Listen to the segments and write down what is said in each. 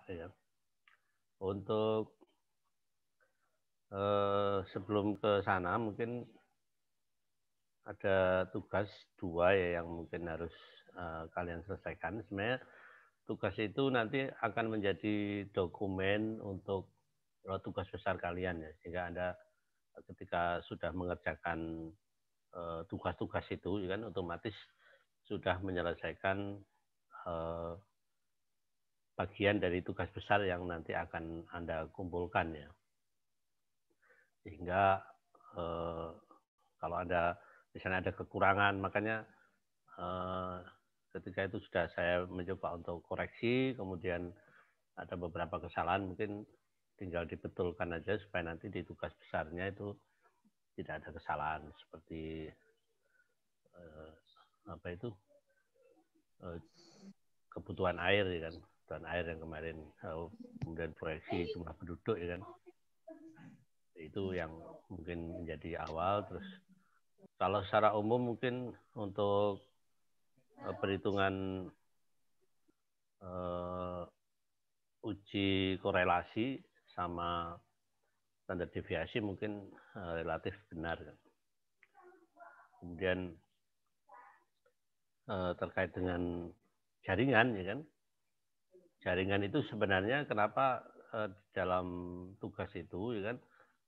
ya. Untuk sebelum ke sana mungkin ada tugas 2 ya yang mungkin harus kalian selesaikan. Sebenarnya tugas itu nanti akan menjadi dokumen untuk tugas besar kalian ya, sehingga Anda ketika sudah mengerjakan tugas-tugas itu kan otomatis sudah menyelesaikan bagian dari tugas besar yang nanti akan Anda kumpulkan ya. Sehingga kalau Anda misalnya ada kekurangan, makanya ketika itu sudah saya mencoba untuk koreksi, kemudian ada beberapa kesalahan mungkin tinggal dibetulkan aja supaya nanti di tugas besarnya itu tidak ada kesalahan seperti apa itu kebutuhan air ya kan, kebutuhan air yang kemarin, kemudian proyeksi jumlah penduduk ya kan, itu yang mungkin menjadi awal. Terus kalau secara umum mungkin untuk perhitungan uji korelasi sama standar deviasi mungkin relatif benar kan. Kemudian terkait dengan jaringan ya kan, jaringan itu sebenarnya kenapa dalam tugas itu ya kan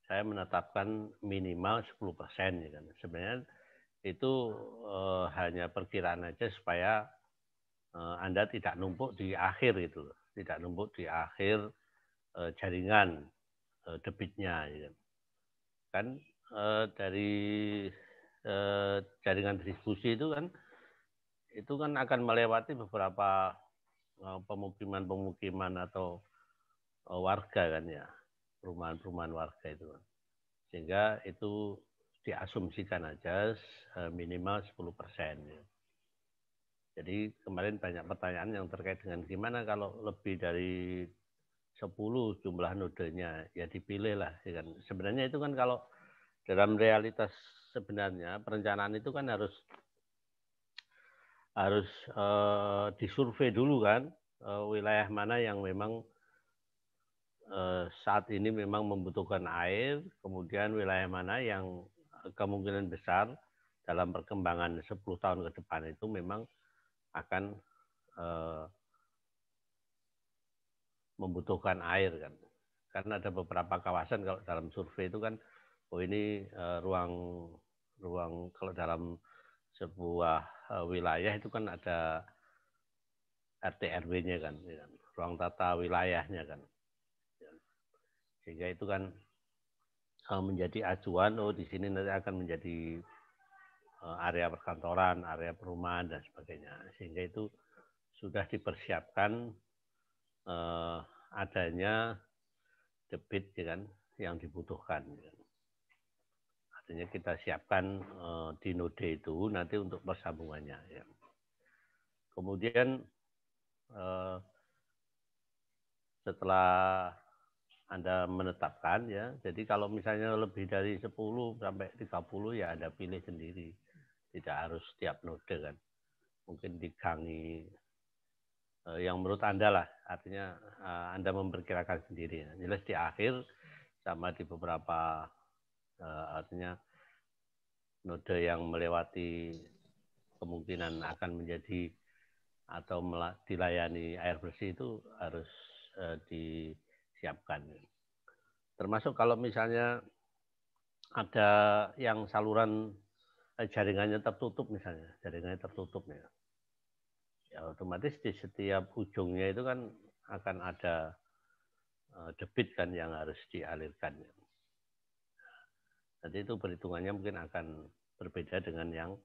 saya menetapkan minimal 10% ya kan. Sebenarnya itu hanya perkiraan aja supaya Anda tidak numpuk di akhir gitu, tidak numpuk di akhir jaringan debitnya ya kan. Dari jaringan distribusi itu kan akan melewati beberapa pemukiman atau warga kan ya, perumahan-perumahan warga itu kan. Sehingga itu diasumsikan aja minimal 10% ya. Jadi kemarin banyak pertanyaan yang terkait dengan gimana kalau lebih dari 10 jumlah nodenya, ya dipilih lah ya kan. Sebenarnya itu kan kalau dalam realitas sebenarnya perencanaan itu kan harus disurvei dulu kan, wilayah mana yang memang saat ini memang membutuhkan air, kemudian wilayah mana yang kemungkinan besar dalam perkembangan 10 tahun ke depan itu memang akan membutuhkan air kan. Karena ada beberapa kawasan kalau dalam survei itu kan, ini ruang kalau dalam sebuah wilayah itu kan ada RT RW-nya kan, ya kan, ruang tata wilayahnya kan. Sehingga itu kan menjadi acuan, di sini nanti akan menjadi area perkantoran, area perumahan dan sebagainya. Sehingga itu sudah dipersiapkan adanya debit ya kan, yang dibutuhkan. Ya. Artinya kita siapkan di node itu nanti untuk persambungannya. Ya. Kemudian setelah Anda menetapkan ya, jadi kalau misalnya lebih dari 10 sampai 30 ya Anda pilih sendiri. Tidak harus setiap node kan. Mungkin digangi yang menurut Anda lah, artinya Anda memperkirakan sendiri. Jelas di akhir sama di beberapa artinya node yang melewati kemungkinan akan menjadi atau dilayani air bersih itu harus disiapkan. Termasuk kalau misalnya ada yang saluran jaringannya tertutup misalnya, jaringannya tertutup ya otomatis di setiap ujungnya itu kan akan ada debit kan yang harus dialirkan. Nanti itu perhitungannya mungkin akan berbeda dengan yang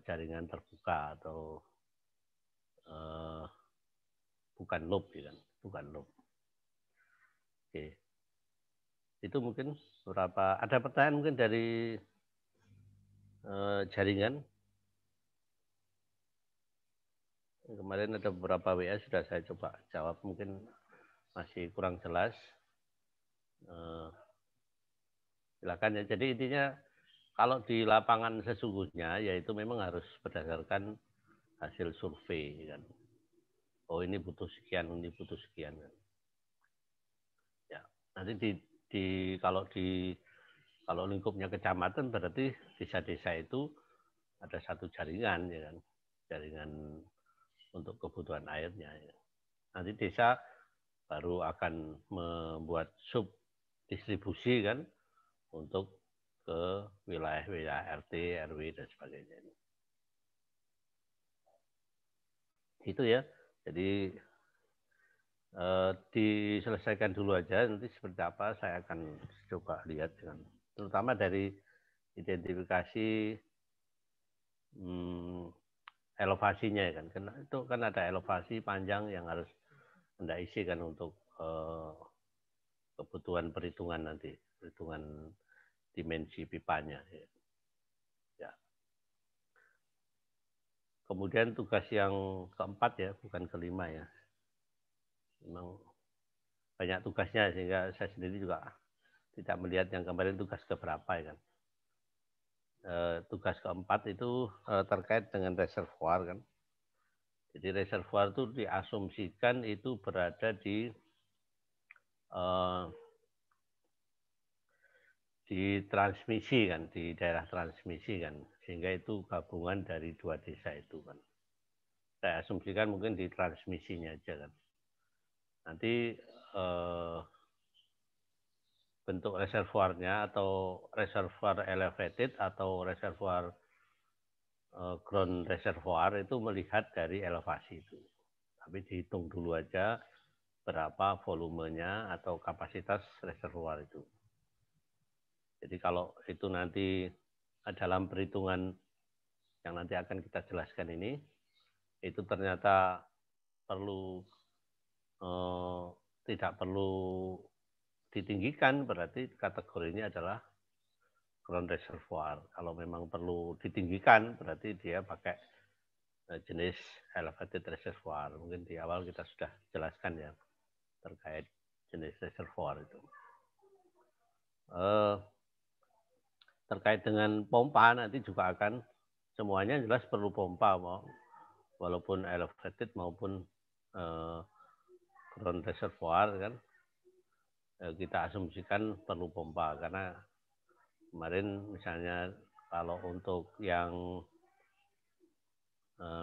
jaringan terbuka atau bukan loop ya kan, bukan loop. Oke. Itu mungkin beberapa, ada pertanyaan mungkin dari jaringan. Kemarin ada beberapa WA sudah saya coba jawab, mungkin masih kurang jelas. Silakan ya. Jadi intinya kalau di lapangan sesungguhnya yaitu memang harus berdasarkan hasil survei kan. oh ini butuh sekian, ini butuh sekian. Ya, nanti kalau lingkupnya kecamatan berarti desa-desa itu ada satu jaringan, ya kan, jaringan untuk kebutuhan airnya. Ya. Nanti desa baru akan membuat sub distribusi kan untuk ke wilayah-wilayah RT, RW dan sebagainya. Itu ya. Jadi diselesaikan dulu aja, nanti seperti apa saya akan coba lihat dengan terutama dari identifikasi elevasinya ya kan. Karena itu kan ada elevasi panjang yang harus Anda isi kan untuk kebutuhan perhitungan nanti, perhitungan dimensi pipanya. Ya. Kemudian tugas yang keempat ya, bukan kelima ya. Memang banyak tugasnya sehingga saya sendiri juga tidak melihat yang kemarin tugas keberapa ya kan. Tugas keempat itu terkait dengan reservoir kan. Jadi reservoir itu diasumsikan itu berada di transmisi kan, di daerah transmisi kan, sehingga itu gabungan dari dua desa itu kan. Saya asumsikan mungkin di transmisinya aja kan. Nanti bentuk reservoirnya atau reservoir elevated atau reservoir ground reservoir itu melihat dari elevasi itu. Tapi dihitung dulu aja berapa volumenya atau kapasitas reservoir itu. Jadi kalau itu nanti dalam perhitungan yang nanti akan kita jelaskan ini, itu ternyata perlu tidak perlu ditinggikan, berarti kategorinya adalah ground reservoir. Kalau memang perlu ditinggikan, berarti dia pakai jenis elevated reservoir. Mungkin di awal kita sudah jelaskan ya terkait jenis reservoir itu. Terkait dengan pompa nanti juga akan semuanya jelas perlu pompa, walaupun elevated maupun ground reservoir kan kita asumsikan perlu pompa karena kemarin misalnya kalau untuk yang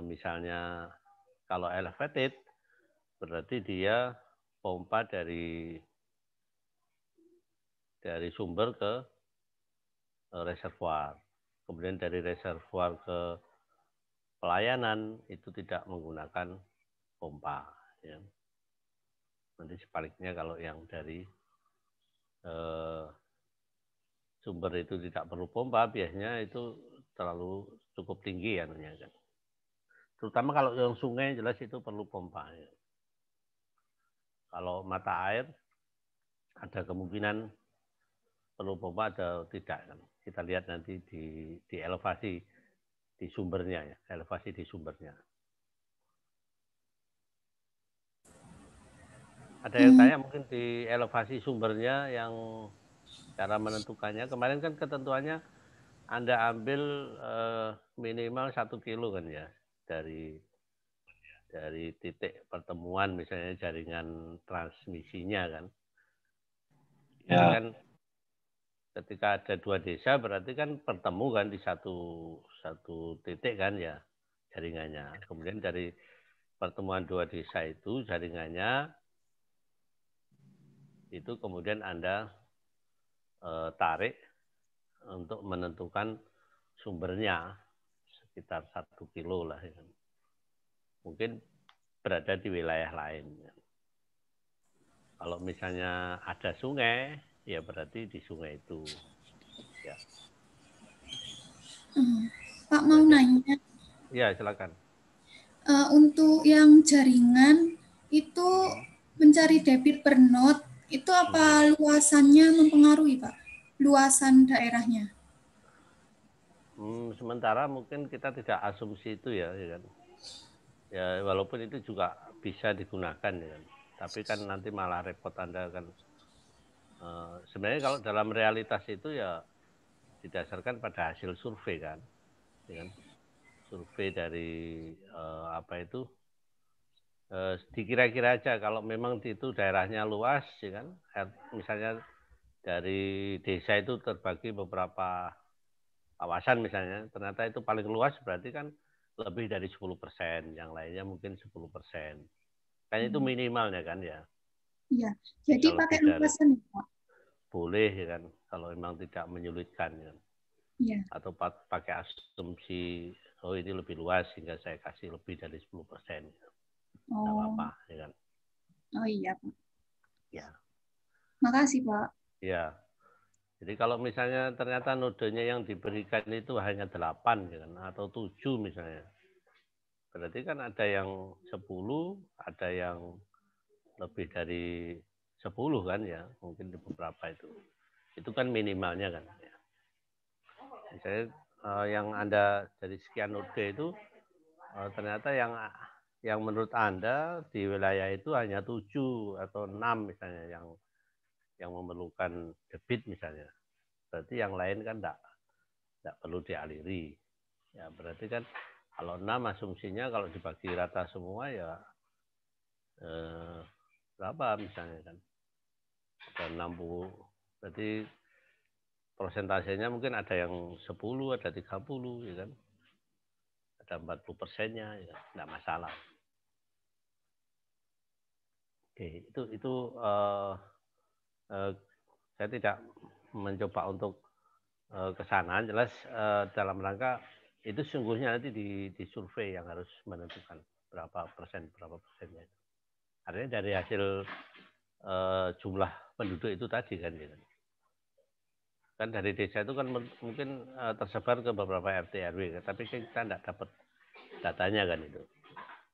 misalnya kalau elevated berarti dia pompa dari sumber ke reservoir. Kemudian dari reservoir ke pelayanan itu tidak menggunakan pompa. Ya. Nanti sebaliknya kalau yang dari sumber itu tidak perlu pompa, biasanya itu terlalu cukup tinggi ya. Kan. Terutama kalau yang sungai jelas itu perlu pompa. Ya. Kalau mata air ada kemungkinan perlu pompa atau tidak kan. Kita lihat nanti di elevasi di sumbernya ya, elevasi di sumbernya. Ada yang tanya mungkin di elevasi sumbernya yang cara menentukannya. Kemarin kan ketentuannya Anda ambil minimal 1 kilo kan ya dari titik pertemuan misalnya jaringan transmisinya kan. Ya. Jadi kan ketika ada dua desa berarti kan bertemu kan di satu titik kan ya jaringannya. Kemudian dari pertemuan dua desa itu jaringannya itu kemudian Anda tarik untuk menentukan sumbernya sekitar 1 kilo lah. Ya. Mungkin berada di wilayah lain. Kalau misalnya ada sungai, ya berarti di sungai itu. Ya. Pak mau nanya. Ya silakan. Untuk yang jaringan itu mencari debit per node itu apa luasannya mempengaruhi Pak? Luasan daerahnya? Sementara mungkin kita tidak asumsi itu ya kan. Ya walaupun itu juga bisa digunakan ya kan. Tapi kan nanti malah repot Anda kan. Sebenarnya kalau dalam realitas itu ya didasarkan pada hasil survei kan. Ya kan? Survei dari apa itu dikira-kira aja kalau memang itu daerahnya luas, ya kan? Misalnya dari desa itu terbagi beberapa kawasan misalnya, ternyata itu paling luas berarti kan lebih dari 10%, yang lainnya mungkin 10%. Kan itu minimalnya kan ya. Iya, jadi Bisa pakai lebih dari luasan ya, Pak? boleh ya kan, kalau memang tidak menyulitkan ya. Iya. Atau pakai asumsi oh ini lebih luas sehingga saya kasih lebih dari 10%. Tidak Oh, apa-apa ya kan. oh iya, Pak. Ya. Makasih, Pak. Ya. Jadi kalau misalnya ternyata nodenya yang diberikan itu hanya 8 ya kan, atau 7 misalnya. Berarti kan ada yang 10, ada yang lebih dari 10 kan ya, mungkin di beberapa itu. Itu kan minimalnya kan. Ya. Misalnya yang Anda dari sekian node itu ternyata yang menurut Anda di wilayah itu hanya 7 atau 6 misalnya yang memerlukan debit misalnya. Berarti yang lain kan tidak perlu dialiri. Ya, berarti kan kalau 6 asumsinya kalau dibagi rata semua ya berapa misalnya kan? Ada 60. Berarti persentasenya mungkin ada yang 10, ada 30 ya kan. Ada 40%-nya ya, enggak masalah. Oke, itu saya tidak mencoba untuk ke sana, jelas dalam rangka itu sungguhnya nanti di survei yang harus menentukan berapa persennya. Artinya dari hasil jumlah penduduk itu tadi kan, gitu. Kan dari desa itu kan mungkin tersebar ke beberapa RT RW, tapi kita tidak dapat datanya kan itu,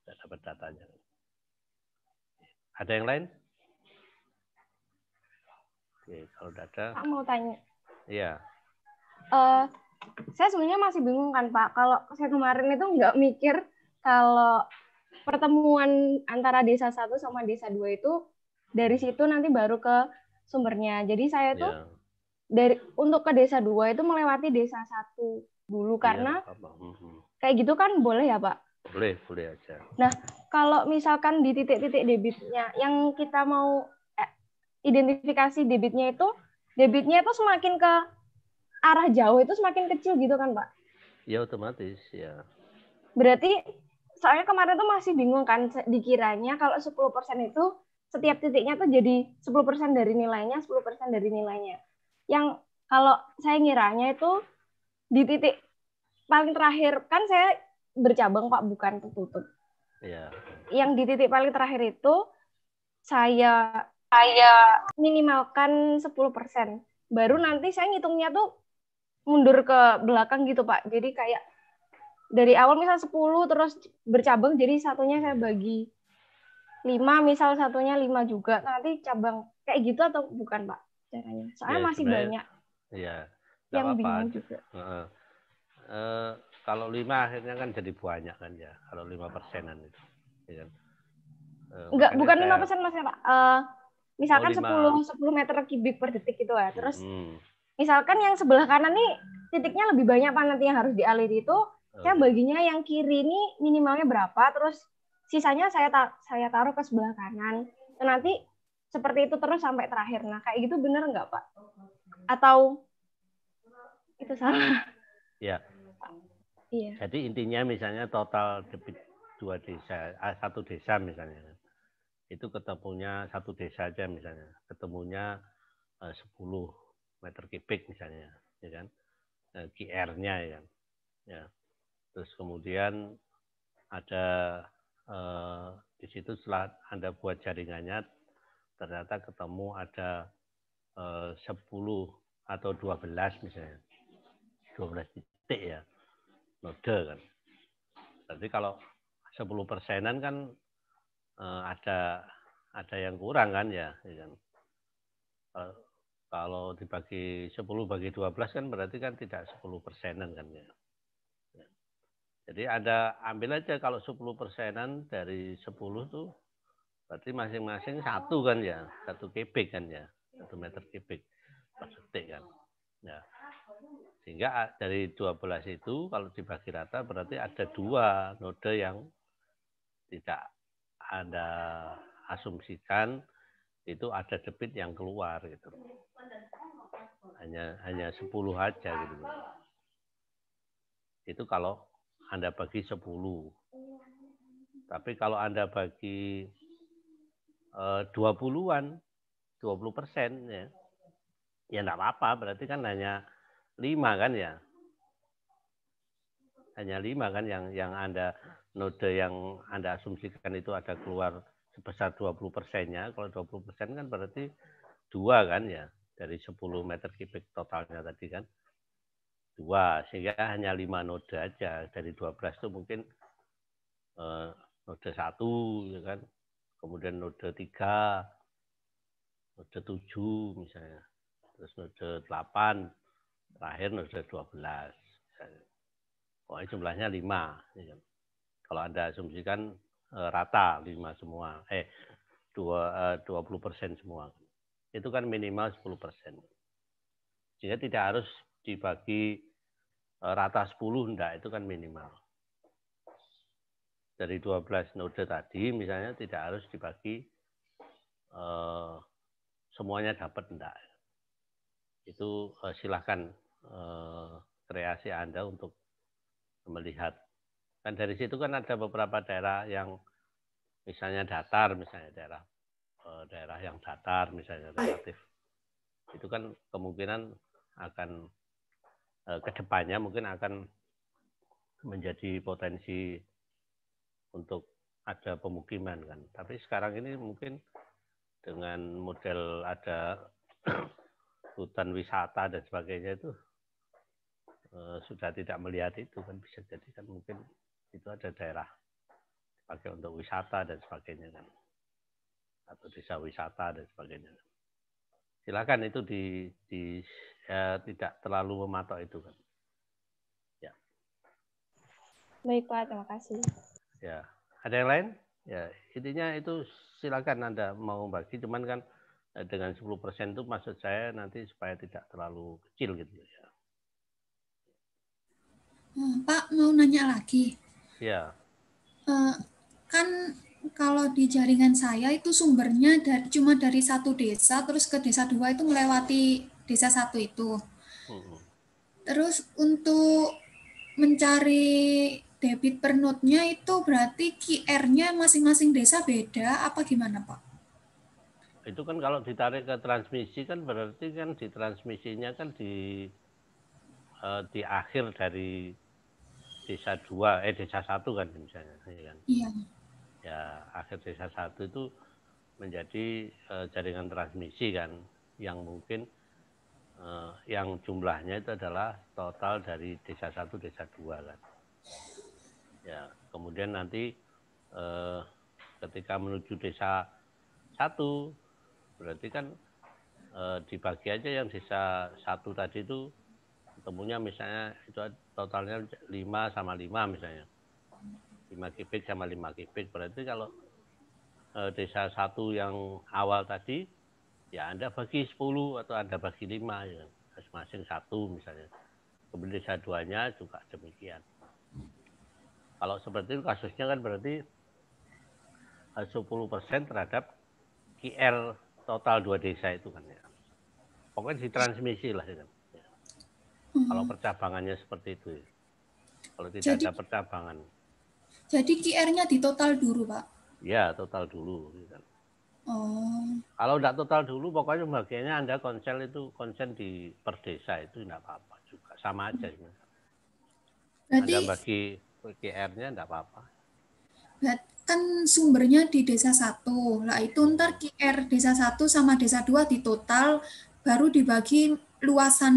tidak dapat datanya. Ada yang lain? Oke, kalau tidak ada. Pak mau tanya. Iya. Saya sebenarnya masih bingung kan Pak, kalau saya kemarin itu nggak mikir kalau pertemuan antara desa 1 sama desa 2 itu dari situ nanti baru ke sumbernya. Jadi saya tuh untuk ke desa 2 itu melewati desa 1 dulu karena kayak gitu kan boleh ya Pak? Boleh aja. Nah, kalau misalkan di titik-titik debitnya yang kita mau identifikasi debitnya itu semakin ke arah jauh itu semakin kecil gitu kan Pak? Ya otomatis ya. Berarti soalnya kemarin tuh masih bingung kan, dikiranya kalau 10% itu setiap titiknya tuh jadi 10% dari nilainya, 10% dari nilainya. Yang kalau saya ngiranya itu di titik paling terakhir, kan saya bercabang Pak, bukan tertutup. Ya. Yang di titik paling terakhir itu saya minimalkan 10%. Baru nanti saya ngitungnya tuh mundur ke belakang gitu Pak. Jadi kayak dari awal misal 10 terus bercabang jadi satunya saya bagi 5, misal satunya 5 juga. Nanti cabang kayak gitu atau bukan Pak caranya? Soalnya ya, masih banyak ya, yang bingung juga. Kalau 5 akhirnya kan jadi banyak kan ya. Kalau 5%-an itu. Ya kan? Enggak, bukan 5% Mas ya Pak. Misalkan 10 meter kubik per detik gitu ya. Terus misalkan yang sebelah kanan nih titiknya lebih banyak Pak, nanti yang harus dialiri itu saya baginya yang kiri ini minimalnya berapa, terus sisanya saya taruh ke sebelah kanan. Nah, nanti seperti itu terus sampai terakhir. Nah, kayak gitu bener nggak Pak? Atau itu salah? Ya. Iya. Jadi intinya misalnya total debit 2 desa, 1 desa misalnya. Itu ketemunya 1 desa aja misalnya. Ketemunya 10 meter kubik misalnya, ya kan? QR-nya ya kan. Ya. Terus kemudian ada di situ setelah Anda buat jaringannya ternyata ketemu ada 10 atau 12 misalnya. 12 titik ya. Node kan. Berarti kalau 10%-an kan ada yang kurang kan ya, ya kan? Kalau dibagi 10 bagi 12 kan berarti kan tidak 10%-an kan ya. Jadi ambil aja kalau 10%-an dari 10 tuh berarti masing-masing 1 kan ya, 1 kubik kan ya, 1 meter kubik per detik kan. Ya. Sehingga dari 12 itu kalau dibagi rata berarti ada 2 node yang tidak Anda asumsikan itu ada debit yang keluar gitu. Hanya 10 aja gitu. Itu kalau Anda bagi 10. Tapi kalau Anda bagi 20-an, 20% ya enggak apa-apa, berarti kan hanya 5 kan ya. Hanya 5 kan yang Anda node yang Anda asumsikan itu ada keluar sebesar 20%-nya. Kalau 20% kan berarti 2 kan ya, dari 10 meter kubik totalnya tadi kan. 2, sehingga hanya 5 node aja. Dari 12 itu mungkin node 1 ya kan. Kemudian node 3, node 7 misalnya. Terus node 8, terakhir node 12 misalnya. Pokoknya jumlahnya 5. Ya kan. Kalau Anda asumsikan rata 5 semua, 20% semua. Itu kan minimal 10%. Sehingga tidak harus dibagi rata 10, enggak, itu kan minimal. Dari 12 node tadi misalnya tidak harus dibagi semuanya dapat, enggak. Itu silakan kreasi Anda untuk melihat. Kan dari situ kan ada beberapa daerah yang misalnya datar, misalnya daerah yang datar misalnya relatif. Itu kan kemungkinan akan kedepannya mungkin akan menjadi potensi untuk ada pemukiman kan. Tapi sekarang ini mungkin dengan model ada hutan wisata dan sebagainya itu sudah tidak melihat itu kan, bisa jadi kan mungkin itu ada daerah dipakai untuk wisata dan sebagainya kan, atau desa wisata dan sebagainya. Silakan itu tidak terlalu mematok itu kan. Ya. Baik Pak, terima kasih. Ya, ada yang lain? Ya, intinya itu silakan Anda mau bagi, cuman kan dengan 10% itu maksud saya nanti supaya tidak terlalu kecil gitu ya. Pak, mau nanya lagi. Ya. Kan kalau di jaringan saya itu sumbernya cuma dari satu desa, terus ke desa 2 itu melewati desa 1 itu. Terus untuk mencari debit per node-nya itu berarti QR-nya masing-masing desa beda apa gimana Pak? Itu kan kalau ditarik ke transmisi kan berarti kan di transmisinya kan di akhir dari desa 2, desa 1 kan misalnya. Ya kan? Iya. Ya, akhir desa 1 itu menjadi jaringan transmisi kan, yang mungkin yang jumlahnya itu adalah total dari desa 1, desa 2 kan. Ya, kemudian nanti ketika menuju desa 1 berarti kan dibagi aja yang desa 1 tadi itu ketemunya misalnya itu totalnya 5 sama 5 misalnya. 5 kubik sama 5 kubik. Berarti kalau desa 1 yang awal tadi ya Anda bagi 10 atau Anda bagi 5 ya. Masing-masing 1 misalnya. Kemudian desa 2-nya juga demikian. Kalau seperti itu kasusnya kan berarti 10% terhadap QR total 2 desa itu kan ya. Pokoknya ditransmisi lah ya. Kalau percabangannya seperti itu ya. Kalau tidak ada percabangan. Jadi QR-nya di total dulu Pak? Ya, total dulu. Ya. Oh. Kalau tidak total dulu, pokoknya bagiannya Anda konsen di per desa itu tidak apa-apa juga. Sama aja. Berarti, Anda bagi QR-nya tidak apa-apa. Kan sumbernya di desa 1. Lah itu ntar QR desa 1 sama desa 2 di total, baru dibagi luasan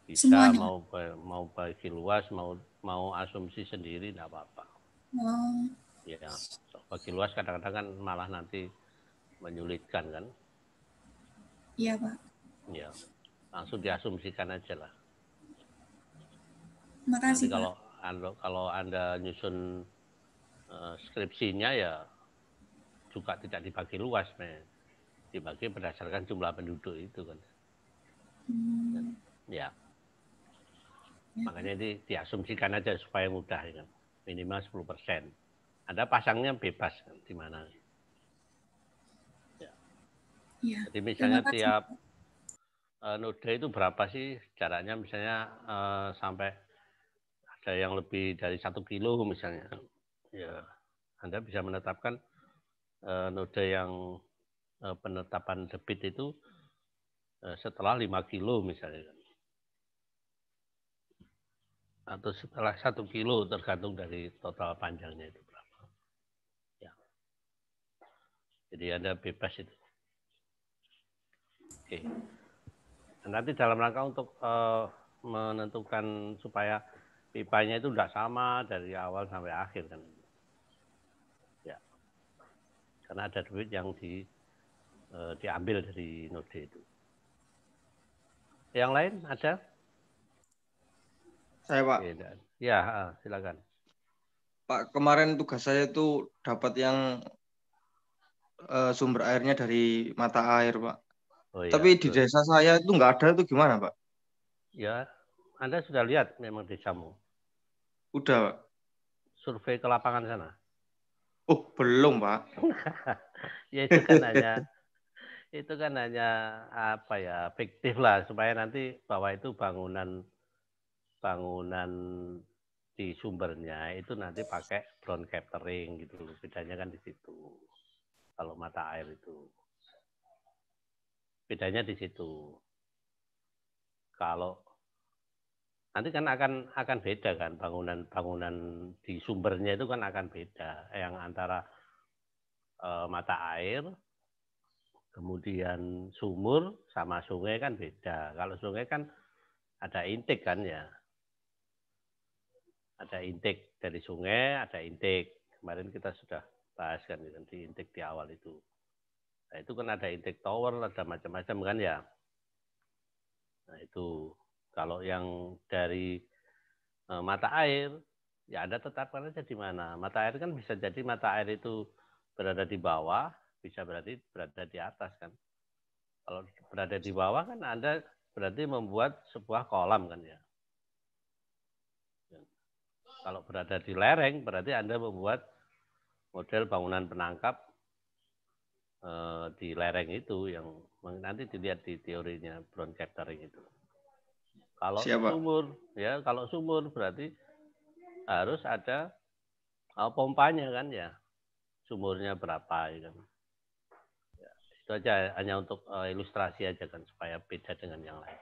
bisa semuanya. mau bagi luas, mau asumsi sendiri tidak apa-apa. Oh. Ya, bagi luas kadang-kadang kan malah nanti menyulitkan kan. Iya Pak. Ya, langsung diasumsikan aja lah. Makasih Nanti Pak. kalau Anda nyusun skripsinya ya juga tidak dibagi luas, dibagi berdasarkan jumlah penduduk itu kan. Ya. Makanya ini diasumsikan aja supaya mudah ya. Minimal 10%. Anda pasangnya bebas di mana. Ya, jadi misalnya tiap node itu berapa sih jaraknya, misalnya sampai ada yang lebih dari 1 kilo misalnya. Ya, Anda bisa menetapkan node yang penetapan debit itu setelah 5 kilo misalnya. Atau setelah 1 kilo tergantung dari total panjangnya itu berapa. Ya. Jadi Anda bebas itu. Oke. Nanti dalam rangka untuk menentukan supaya pipanya itu tidak sama dari awal sampai akhir kan. Ya. Karena ada duit yang diambil dari node itu. Yang lain ada? Saya, Pak. Ya, silakan. Pak, kemarin tugas saya itu dapat yang sumber airnya dari mata air, Pak. Oh, iya, tapi di desa saya itu nggak ada, itu gimana, Pak? Ya, Anda sudah lihat memang desamu? Udah, Pak. Survei ke lapangan sana? Oh, belum, Pak. Ya itu kan hanya apa ya, fiktif lah, supaya nanti bahwa itu bangunan di sumbernya itu nanti pakai ground capturing gitu. Bedanya kan di situ. Kalau mata air itu. Bedanya di situ. Kalau nanti kan akan beda kan bangunan di sumbernya itu kan akan beda. Yang antara mata air, kemudian sumur sama sungai kan beda. Kalau sungai kan ada intake kan ya. Ada intake dari sungai, ada intake. Kemarin kita sudah bahas kan di intake di awal itu. Nah itu kan ada intake tower, ada macam-macam kan ya. Nah itu kalau yang dari mata air, ya Anda tetapkan aja di mana. Mata air kan bisa jadi mata air itu berada di bawah, bisa berarti berada di atas kan. Kalau berada di bawah kan Anda berarti membuat sebuah kolam kan ya. Kalau berada di lereng berarti Anda membuat model bangunan penangkap di lereng itu yang nanti dilihat di teorinya ground capturing itu. Kalau sumur, ya kalau sumur berarti harus ada pompanya kan ya, sumurnya berapa ya kan. Ya, itu aja hanya untuk ilustrasi aja kan supaya beda dengan yang lain.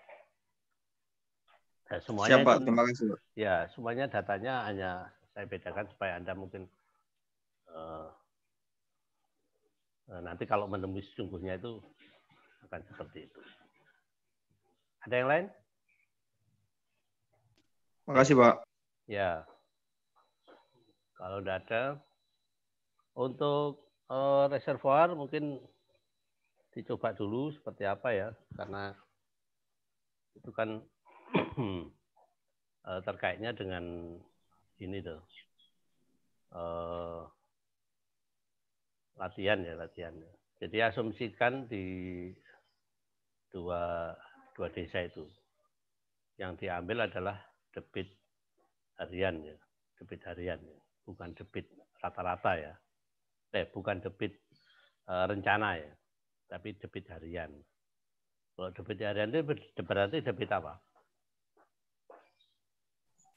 Nah, semuanya Siap, Pak. Terima kasih, Pak. Ya semuanya datanya hanya saya bedakan supaya Anda mungkin nanti kalau menemui sesungguhnya itu akan seperti itu. Ada yang lain? Makasih, Pak. Ya. Kalau tidak ada, untuk reservoir mungkin dicoba dulu seperti apa ya, karena itu kan terkaitnya dengan ini tuh latihan. Jadi asumsikan di dua desa itu yang diambil adalah debit harian ya, bukan debit rata-rata ya, bukan debit rencana ya, tapi debit harian. Kalau debit harian itu berarti debit apa?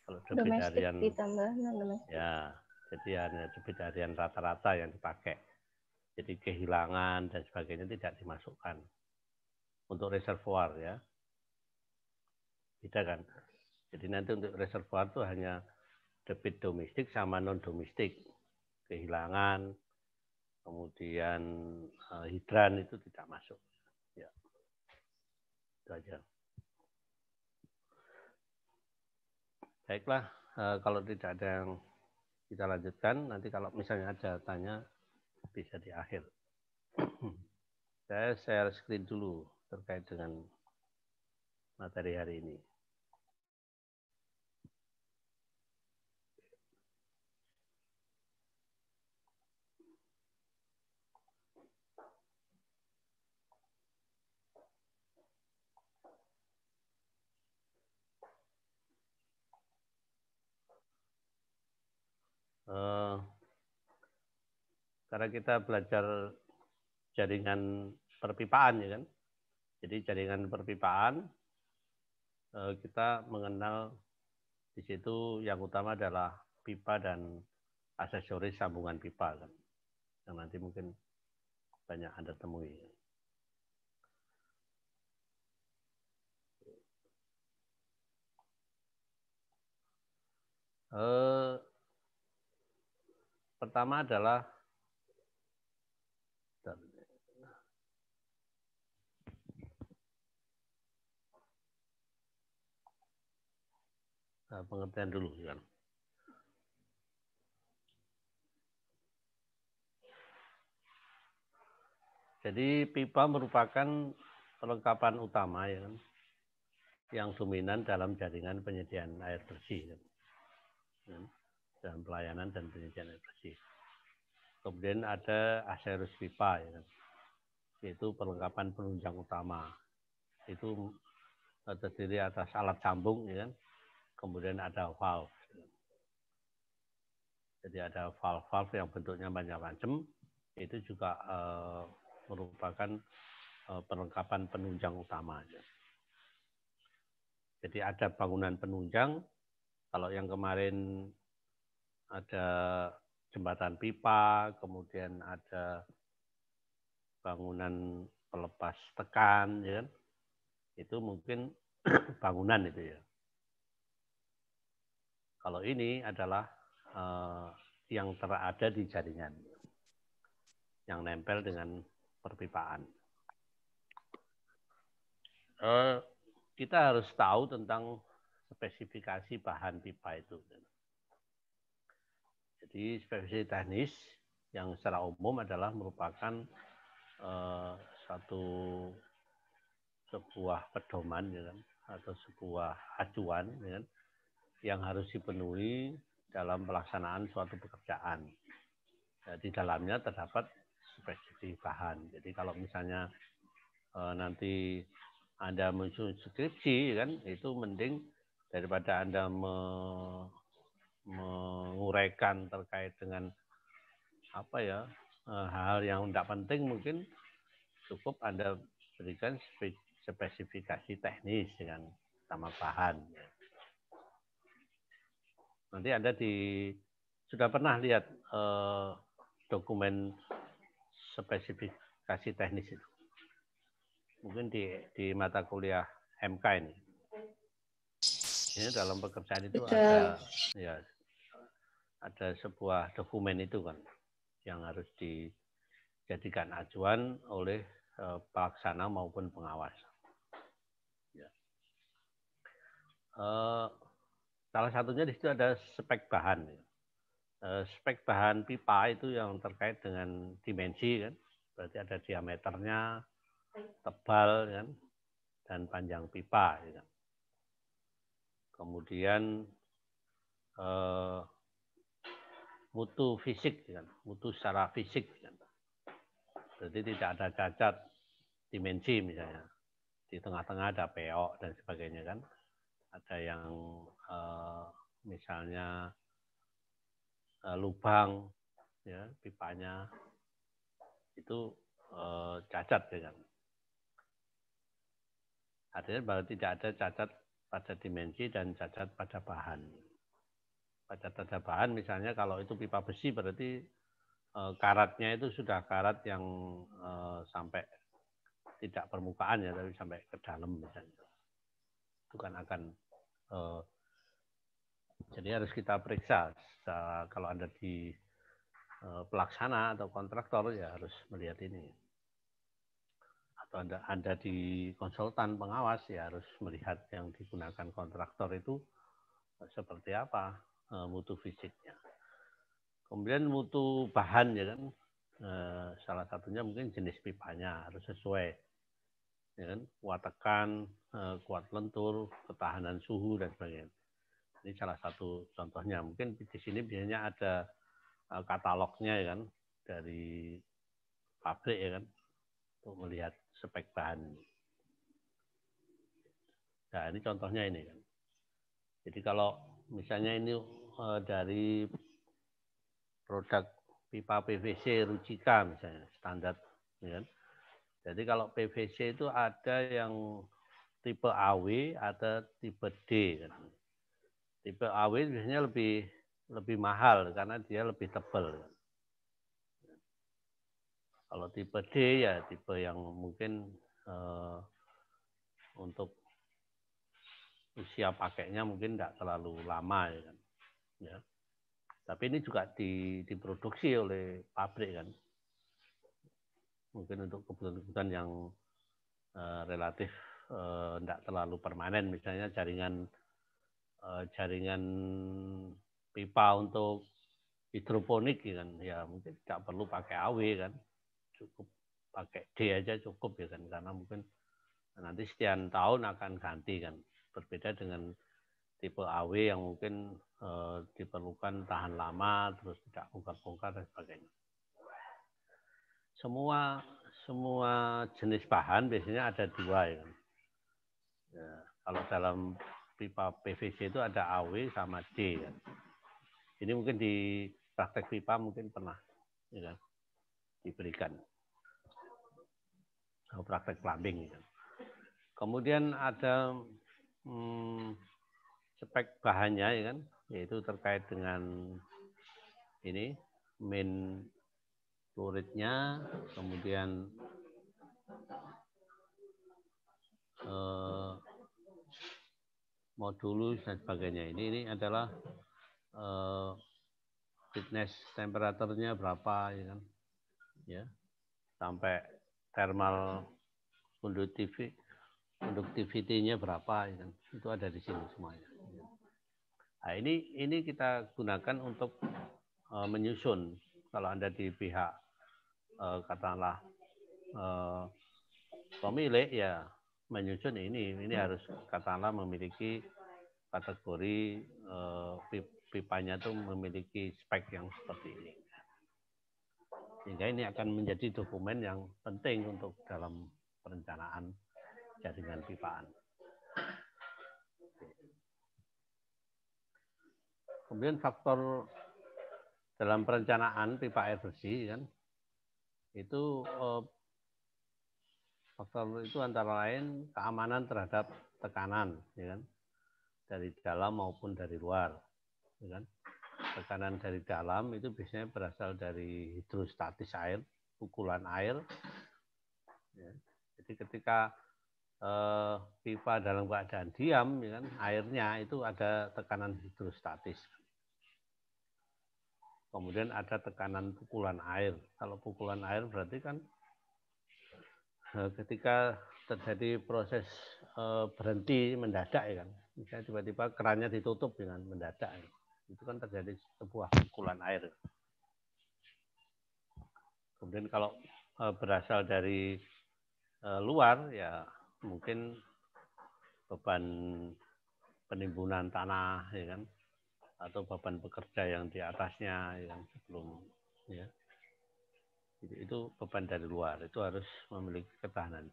Kalau debit domestik harian ditambah non-domestik. Ya, jadi hanya debit harian rata-rata yang dipakai. Jadi kehilangan dan sebagainya tidak dimasukkan. Untuk reservoir ya. Beda kan? Jadi nanti untuk reservoir itu hanya debit domestik sama non-domestik. Kehilangan, kemudian hidran itu tidak masuk. Ya. Itu aja. Baiklah, kalau tidak ada yang kita lanjutkan, nanti kalau misalnya ada tanya, bisa di akhir. Saya share screen dulu terkait dengan materi hari ini. karena kita belajar jaringan perpipaan, ya kan. Jadi jaringan perpipaan kita mengenal di situ yang utama adalah pipa dan aksesoris sambungan pipa, kan, yang nanti mungkin banyak Anda temui. Pertama adalah pengertian dulu, kan. Jadi pipa merupakan perlengkapan utama, ya kan, yang dominan dalam jaringan penyediaan air bersih, kan, dalam pelayanan dan penyediaan air bersih. Kemudian ada aksesoris pipa, ya kan, yaitu perlengkapan penunjang utama. Itu terdiri atas alat sambung, ya kan. Kemudian ada valve. Jadi ada valve yang bentuknya macam-macam. Itu juga merupakan perlengkapan penunjang utama. Jadi ada bangunan penunjang. Kalau yang kemarin ada jembatan pipa, kemudian ada bangunan pelepas tekan, ya kan? Itu mungkin bangunan itu, ya. Kalau ini adalah yang terada di jaringan, yang nempel dengan perpipaan. Kita harus tahu tentang spesifikasi bahan pipa itu. Jadi spesifikasi teknis yang secara umum adalah merupakan sebuah pedoman, ya kan, atau sebuah acuan, ya kan, yang harus dipenuhi dalam pelaksanaan suatu pekerjaan. Di dalamnya terdapat spesifikasi bahan. Jadi kalau misalnya nanti Anda menyusun skripsi, kan, itu mending daripada Anda menguraikan terkait dengan hal-hal yang tidak penting, mungkin cukup Anda berikan spesifikasi teknis dengan sama bahan. Nanti Anda sudah pernah lihat dokumen spesifikasi teknis itu. Mungkin di mata kuliah MK ini. Ini dalam pekerjaan itu ada sebuah dokumen itu, kan, yang harus dijadikan acuan oleh pelaksana maupun pengawas. Ya. Salah satunya di situ ada spek bahan. Spek bahan pipa itu yang terkait dengan dimensi, kan, berarti ada diameternya, tebal, kan, dan panjang pipa, kan. Kemudian mutu fisik, kan, mutu secara fisik, kan. Berarti tidak ada cacat dimensi, misalnya di tengah-tengah ada peok dan sebagainya, kan. Ada yang misalnya lubang, ya, pipanya itu cacat, ya kan. Artinya bahwa tidak ada cacat pada dimensi dan cacat pada bahan. Cacat pada bahan misalnya kalau itu pipa besi berarti karatnya itu sudah karat yang sampai tidak permukaan, ya, tapi sampai ke dalam misalnya. Itu kan akan jadi harus kita periksa. Kalau Anda di pelaksana atau kontraktor, ya harus melihat ini. Atau Anda di konsultan pengawas, ya harus melihat yang digunakan kontraktor itu seperti apa mutu fisiknya. Kemudian mutu bahan, ya kan, salah satunya mungkin jenis pipanya harus sesuai, ya kan, kuat tekan, kuat lentur, ketahanan suhu dan sebagainya. Ini salah satu contohnya. Mungkin di sini biasanya ada katalognya, ya kan, dari pabrik, ya kan, untuk melihat spek bahan. Nah, ini contohnya ini, kan. Jadi kalau misalnya ini dari produk pipa PVC Rucika misalnya standar, ya kan? Jadi kalau PVC itu ada yang tipe AW, ada tipe D. Kan? Tipe AW biasanya lebih mahal karena dia lebih tebal. Kan? Kalau tipe D ya tipe yang mungkin untuk usia pakainya mungkin tidak terlalu lama, ya kan. Ya. Tapi ini juga diproduksi oleh pabrik kan. Mungkin untuk kebutuhan yang relatif tidak terlalu permanen, misalnya jaringan pipa untuk hidroponik kan, ya mungkin tidak perlu pakai AW kan, cukup pakai D aja cukup ya kan, karena mungkin nanti sekian tahun akan ganti kan, berbeda dengan tipe AW yang mungkin diperlukan tahan lama, terus tidak bongkar-bongkar dan sebagainya. Semua jenis bahan biasanya ada dua ya. Ya, kalau dalam pipa PVC itu ada AW sama D ya. Ini mungkin di praktek pipa mungkin pernah ya, diberikan praktek plumbing ya. Kemudian ada spek bahannya ya kan, yaitu terkait dengan ini main fluidnya, kemudian modulus dan sebagainya. Ini adalah fitness temperaturnya berapa ya kan, ya sampai thermal conductivity-nya berapa ya kan, itu ada di sini semuanya. Nah, ini kita gunakan untuk menyusun kalau Anda di pihak katakanlah pemilik ya menyusun ini harus katakanlah memiliki kategori pipanya itu memiliki spek yang seperti ini. Sehingga ini akan menjadi dokumen yang penting untuk dalam perencanaan jaringan pipaan. Kemudian faktor dalam perencanaan pipa air bersih kan, itu faktor itu antara lain keamanan terhadap tekanan, ya kan, dari dalam maupun dari luar, ya kan. Tekanan dari dalam itu biasanya berasal dari hidrostatis air, pukulan air. Ya. Jadi ketika pipa dalam keadaan diam, ya kan, airnya itu ada tekanan hidrostatis. Kemudian ada tekanan pukulan air. Kalau pukulan air berarti kan ketika terjadi proses berhenti mendadak ya kan, misalnya tiba-tiba kerannya ditutup dengan mendadak, ya. Itu kan terjadi sebuah pukulan air. Kemudian kalau berasal dari luar ya mungkin beban penimbunan tanah ya kan, atau beban pekerja yang di atasnya yang sebelum ya. Itu beban dari luar, itu harus memiliki ketahanan.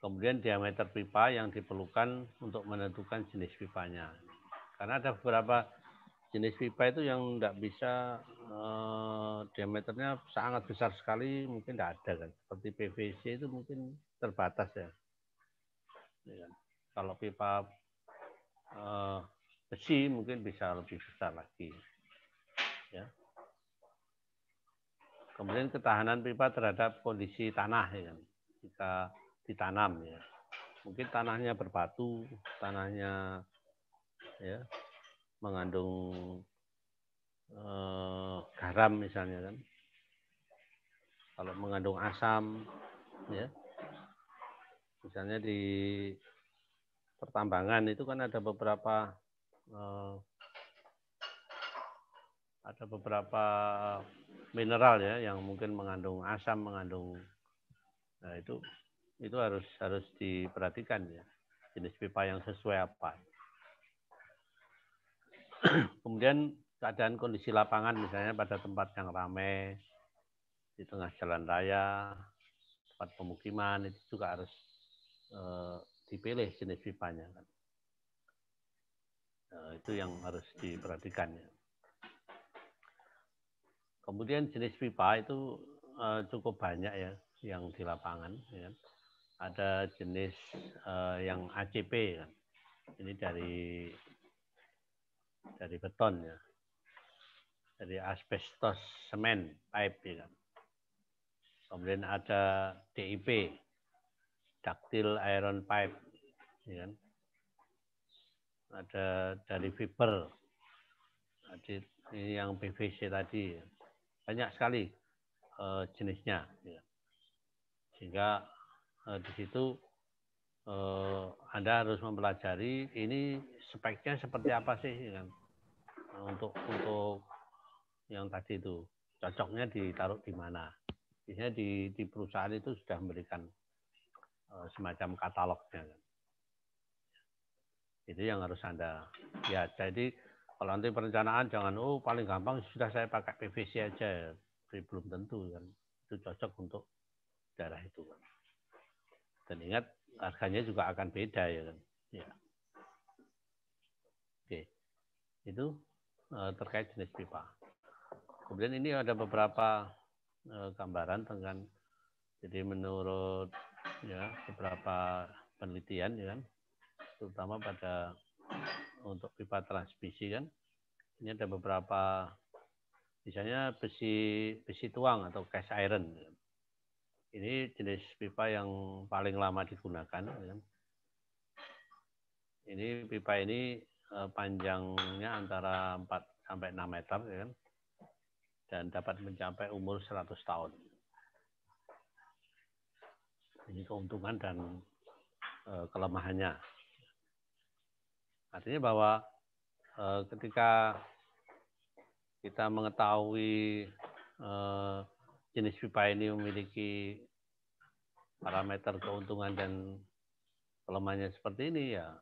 Kemudian diameter pipa yang diperlukan untuk menentukan jenis pipanya. Karena ada beberapa jenis pipa itu yang tidak bisa diameternya sangat besar sekali, mungkin tidak ada kan. Seperti PVC itu mungkin terbatas ya. Ya kan? Kalau pipa besi mungkin bisa lebih besar lagi. Ya. Kemudian ketahanan pipa terhadap kondisi tanah ya kan. Jika ditanam ya. Mungkin tanahnya berbatu, tanahnya ya mengandung garam misalnya kan. Kalau mengandung asam ya. Misalnya di pertambangan itu kan ada beberapa mineral ya yang mungkin mengandung asam, mengandung, nah itu harus diperhatikan ya, jenis pipa yang sesuai apa. Kemudian keadaan kondisi lapangan misalnya pada tempat yang ramai, di tengah jalan raya, tempat pemukiman, itu juga harus dipilih jenis pipanya kan. Itu yang harus diperhatikan ya. Kemudian jenis pipa itu cukup banyak ya yang di lapangan. Ya. Ada jenis yang ACP kan. Ini dari beton ya, dari asbestos semen pipe ya kan. Kemudian ada DIP, ductile iron pipe, ya kan. Ada dari fiber, ini yang PVC tadi, banyak sekali jenisnya. Ya. Sehingga di situ Anda harus mempelajari ini speknya seperti apa sih, ya kan. Untuk yang tadi itu cocoknya ditaruh di mana. Biasanya di perusahaan itu sudah memberikan semacam katalognya. Itu yang harus Anda lihat. Jadi kalau nanti perencanaan jangan paling gampang sudah saya pakai PVC aja. Belum tentu kan. Itu cocok untuk daerah itu kan. Dan ingat harganya juga akan beda ya kan. Ya. Oke. Itu terkait jenis pipa. Kemudian ini ada beberapa gambaran tentang, jadi menurut ya beberapa penelitian ya kan, terutama pada untuk pipa transmisi kan, ini ada beberapa misalnya besi tuang atau cast iron. Ya. Ini jenis pipa yang paling lama digunakan. Ya. Ini pipa ini panjangnya antara 4 sampai 6 meter ya kan, dan dapat mencapai umur 100 tahun. Ini keuntungan dan kelemahannya. Artinya bahwa ketika kita mengetahui jenis pipa ini memiliki parameter keuntungan dan kelemahannya seperti ini, ya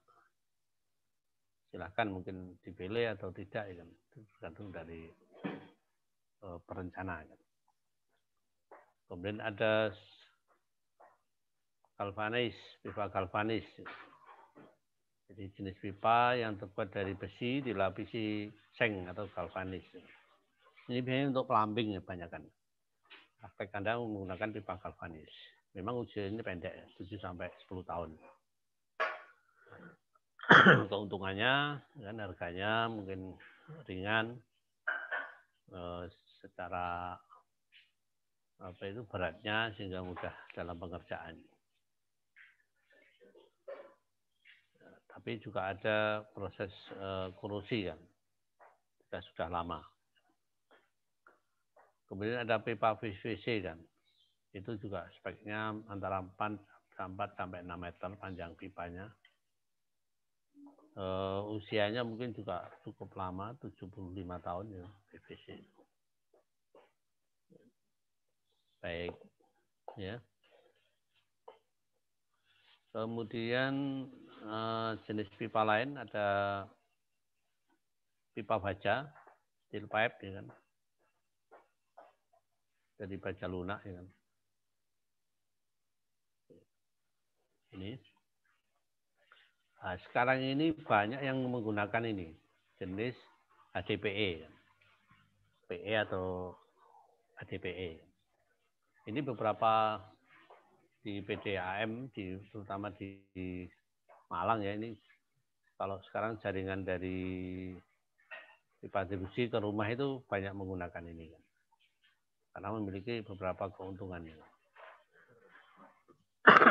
silahkan mungkin dipilih atau tidak, ya kan. Itu tergantung dari perencanaan. Kemudian ada galvanis, pipa galvanis. Jadi jenis pipa yang terbuat dari besi dilapisi seng atau galvanis. Ini biasanya untuk plumbing ya kebanyakan. Praktek Anda menggunakan pipa galvanis. Memang usianya pendek, 7 sampai 10 tahun. Keuntungannya, kan harganya mungkin ringan, secara beratnya sehingga mudah dalam pengerjaan. Tapi juga ada proses korosi kan, sudah lama. Kemudian ada pipa PVC kan, itu juga speknya antara 4 sampai 6 meter panjang pipanya. Usianya mungkin juga cukup lama, 75 tahun ya PVC. Baik, ya. Kemudian jenis pipa lain ada pipa baja, steel pipe, ya kan. Dari baja lunak, ya kan. Ini. Nah, sekarang ini banyak yang menggunakan ini jenis HDPE, PE atau HDPE. Ini beberapa di PDAM, terutama di Malang ya, ini kalau sekarang jaringan dari pipa distribusi ke rumah itu banyak menggunakan ini kan, karena memiliki beberapa keuntungan.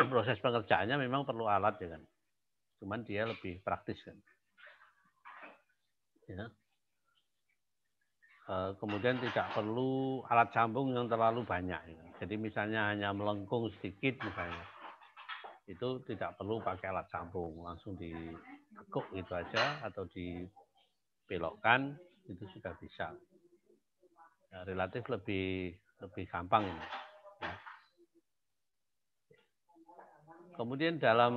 Proses pengerjaannya memang perlu alat ya kan, cuman dia lebih praktis kan. Ya. Kemudian tidak perlu alat sambung yang terlalu banyak. Ya. Jadi misalnya hanya melengkung sedikit misalnya, itu tidak perlu pakai alat sambung, langsung ditekuk gitu aja atau dibelokkan, itu sudah bisa. Ya, relatif lebih gampang ini. Ya. Kemudian dalam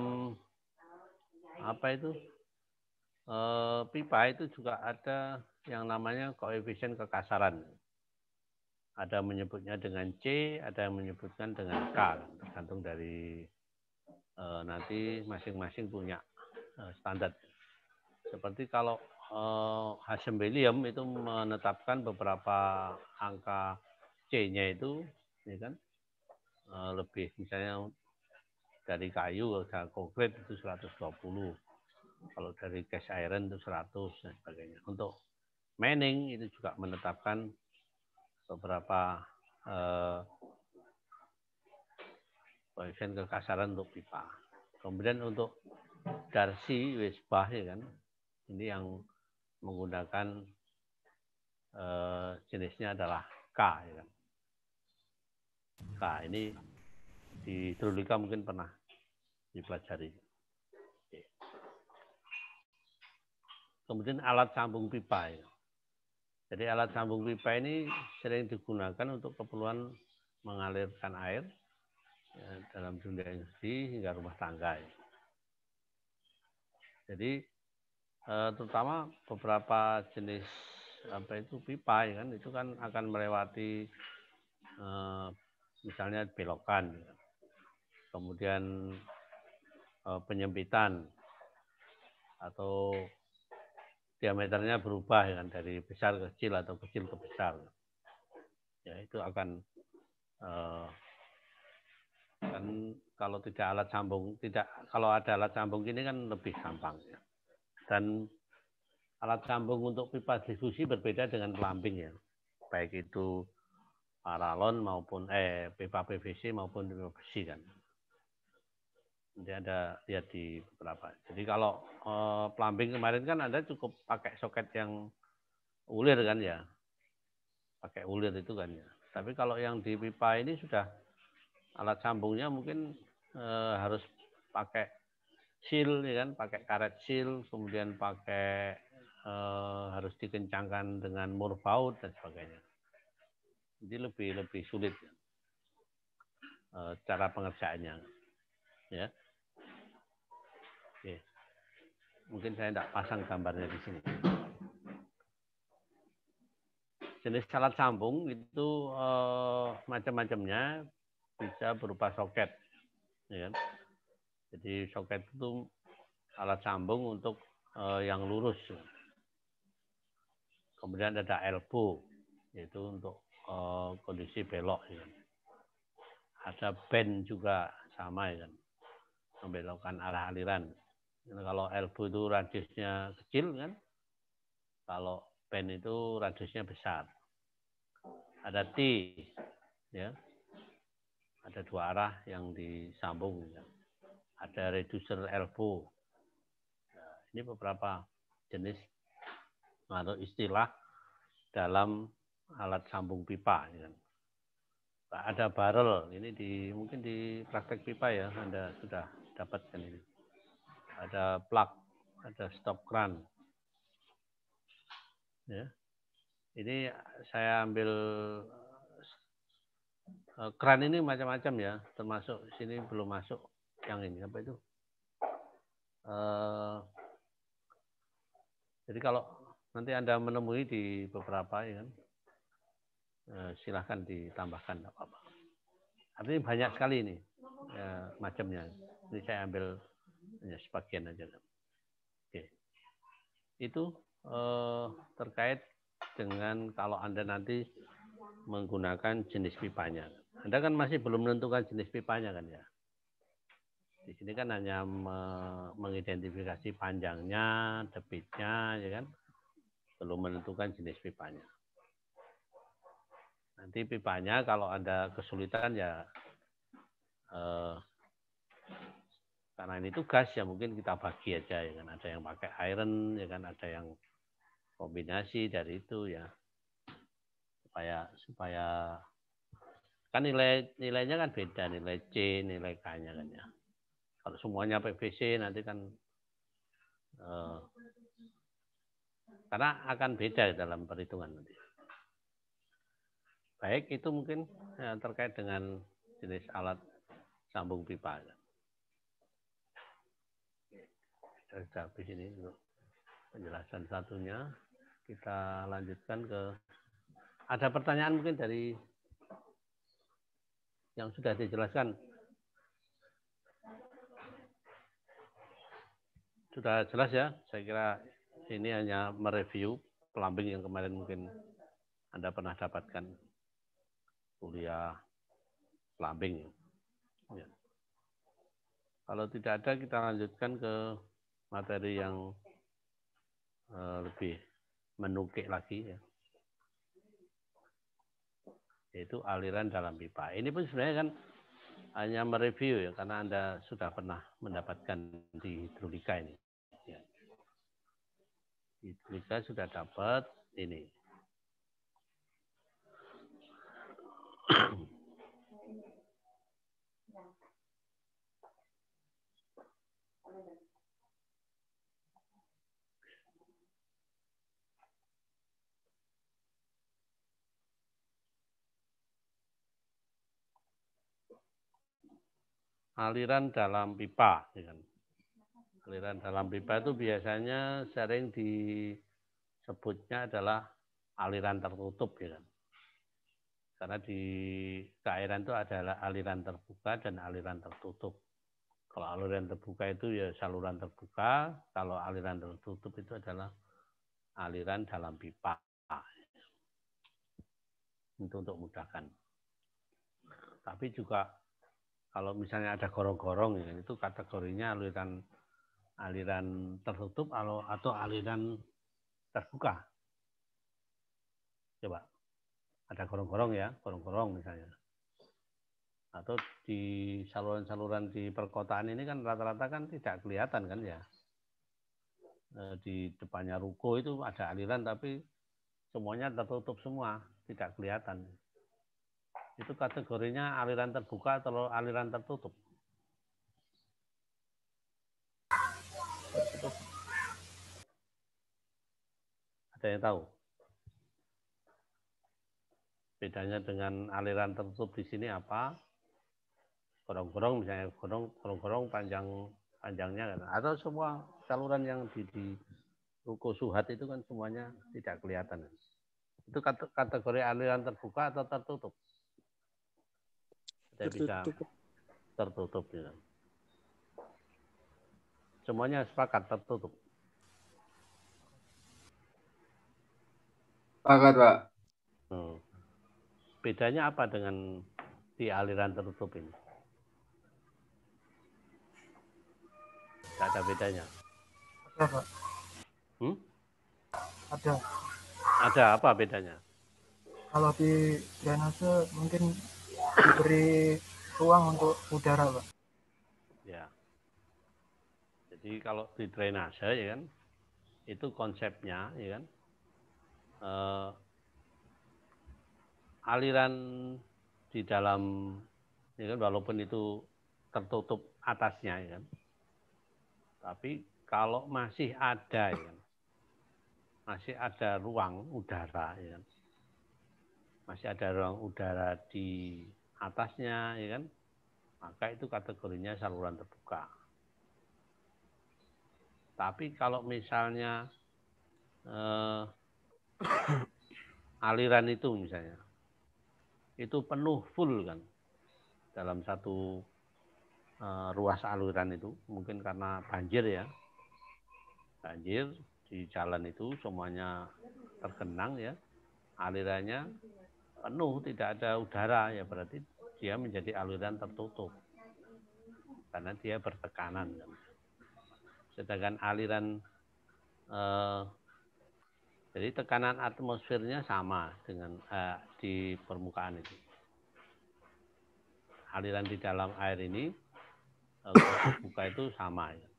pipa itu juga ada yang namanya koefisien kekasaran. Ada menyebutnya dengan C, ada yang menyebutkan dengan K, tergantung dari nanti masing-masing punya standar. Seperti kalau Hasem William itu menetapkan beberapa angka C-nya itu, ya kan, lebih misalnya dari kayu, dari konkret itu 120, kalau dari cast iron itu 100 dan sebagainya. Untuk mining itu juga menetapkan beberapa koefisien kekasaran untuk pipa. Kemudian untuk Darcy Wesbach, ya kan, ini yang menggunakan jenisnya adalah K, ya kan. K ini di hidrolika mungkin pernah dipelajari. Oke. Kemudian alat sambung pipa, ya. Jadi alat sambung pipa ini sering digunakan untuk keperluan mengalirkan air, ya, dalam dunia industri hingga rumah tangga, ya. Jadi terutama beberapa jenis pipa, ya kan, itu kan akan melewati misalnya belokan, ya. Kemudian penyempitan atau diameternya berubah, ya kan, dari besar ke kecil atau kecil ke besar. Ya, itu akan kan kalau tidak alat sambung, kalau ada alat sambung ini kan lebih gampang, ya. Dan alat sambung untuk pipa distribusi berbeda dengan plumbing, ya. Baik itu paralon maupun pipa PVC maupun pipa besi, kan. Nanti ada lihat di beberapa. Jadi kalau plumbing kemarin kan Anda cukup pakai soket yang ulir, kan, ya. Pakai ulir itu, kan, ya. Tapi kalau yang di pipa ini sudah alat sambungnya mungkin harus pakai seal, ya kan, pakai karet seal, kemudian pakai harus dikencangkan dengan mur baut dan sebagainya. Jadi lebih sulit, ya, cara pengerjaannya, ya. Oke. Mungkin saya tidak pasang gambarnya di sini. Jenis alat sambung itu macam-macamnya, bisa berupa soket, ya kan. Jadi soket itu alat sambung untuk yang lurus. Kemudian ada elbow, yaitu untuk kondisi belok, ya. Ada bend juga sama, ya kan, membelokkan arah aliran. Kalau elbow itu radiusnya kecil, kan, kalau bend itu radiusnya besar. Ada T, ya, ada dua arah yang disambung, ya. Ada reducer elbow. Nah, ini beberapa jenis atau istilah dalam alat sambung pipa, ya. Ada barrel, ini mungkin di praktek pipa, ya, Anda sudah dapatkan ini. Ada plug, ada stop cran, ya. Ini saya ambil kran ini macam-macam, ya, termasuk sini belum masuk yang ini apa itu. Jadi kalau nanti Anda menemui di beberapa, ya, kan, silahkan ditambahkan, tidak apa-apa. Artinya banyak sekali ini, ya, macamnya. Ini saya ambil hanya sebagian aja. Oke. Itu terkait dengan kalau Anda nanti menggunakan jenis pipanya. Anda kan masih belum menentukan jenis pipanya, kan, ya. Di sini kan hanya mengidentifikasi panjangnya, debitnya, ya kan, belum menentukan jenis pipanya. Nanti pipanya kalau ada kesulitan, ya karena ini tugas, ya, mungkin kita bagi aja, ya kan. Ada yang pakai iron, ya kan, ada yang kombinasi dari itu, ya, supaya kan nilainya kan beda, nilai C, nilai K-nya, kan, ya. Kalau semuanya PVC nanti kan karena akan beda dalam perhitungan nanti. Baik, itu mungkin terkait dengan jenis alat sambung pipa. Sudah habis ini untuk penjelasan satunya. Kita lanjutkan ke, ada pertanyaan mungkin dari yang sudah dijelaskan. Sudah jelas, ya, saya kira ini hanya mereview plumbing yang kemarin mungkin Anda pernah dapatkan kuliah plumbing. Ya. Kalau tidak ada, kita lanjutkan ke materi yang lebih menukik lagi, ya. Yaitu aliran dalam pipa. Ini pun sebenarnya kan hanya mereview ya, karena Anda sudah pernah mendapatkan di hidrolika ini. Ya. Hidrolika sudah dapat ini. Aliran dalam pipa. Aliran dalam pipa itu biasanya sering disebutnya adalah aliran tertutup. Ya kan? Karena di keairan itu adalah aliran terbuka dan aliran tertutup. Kalau aliran terbuka itu ya saluran terbuka, kalau aliran tertutup itu adalah aliran dalam pipa. Itu untuk mudahkan. Tapi juga kalau misalnya ada gorong-gorong, ya, itu kategorinya aliran tertutup atau aliran terbuka. Coba, ada gorong-gorong ya, gorong-gorong misalnya. Atau di saluran-saluran di perkotaan ini kan rata-rata kan tidak kelihatan kan ya. Di depannya ruko itu ada aliran tapi semuanya tertutup semua, tidak kelihatan. Itu kategorinya aliran terbuka atau aliran tertutup? Ada yang tahu? Bedanya dengan aliran tertutup di sini apa? Gorong-gorong misalnya, gorong-gorong panjangnya kan. Atau semua saluran yang di ruko Suhat itu kan semuanya tidak kelihatan. Itu kategori aliran terbuka atau tertutup? Tidak bisa tertutup. Ya. Semuanya sepakat tertutup. Sepakat, Pak. Bedanya apa dengan di aliran tertutup ini? Tidak ada bedanya. Ada, Pak. Ada. Ada apa bedanya? Kalau di drainase mungkin diberi ruang untuk udara, Pak. Ya. Jadi kalau di drainase ya kan, itu konsepnya ya kan, aliran di dalam ya kan, walaupun itu tertutup atasnya ya kan, tapi kalau masih ada ya kan, masih ada ruang udara ya kan, masih ada ruang udara di atasnya ya kan, maka itu kategorinya saluran terbuka. Tapi kalau misalnya aliran itu misalnya itu penuh full kan dalam satu ruas aliran itu, mungkin karena banjir ya, banjir di jalan itu semuanya tergenang ya, alirannya penuh tidak ada udara ya, berarti dia menjadi aliran tertutup karena dia bertekanan kan. Sedangkan aliran jadi tekanan atmosfernya sama dengan di permukaan itu. Aliran di dalam air ini terbuka itu sama ya.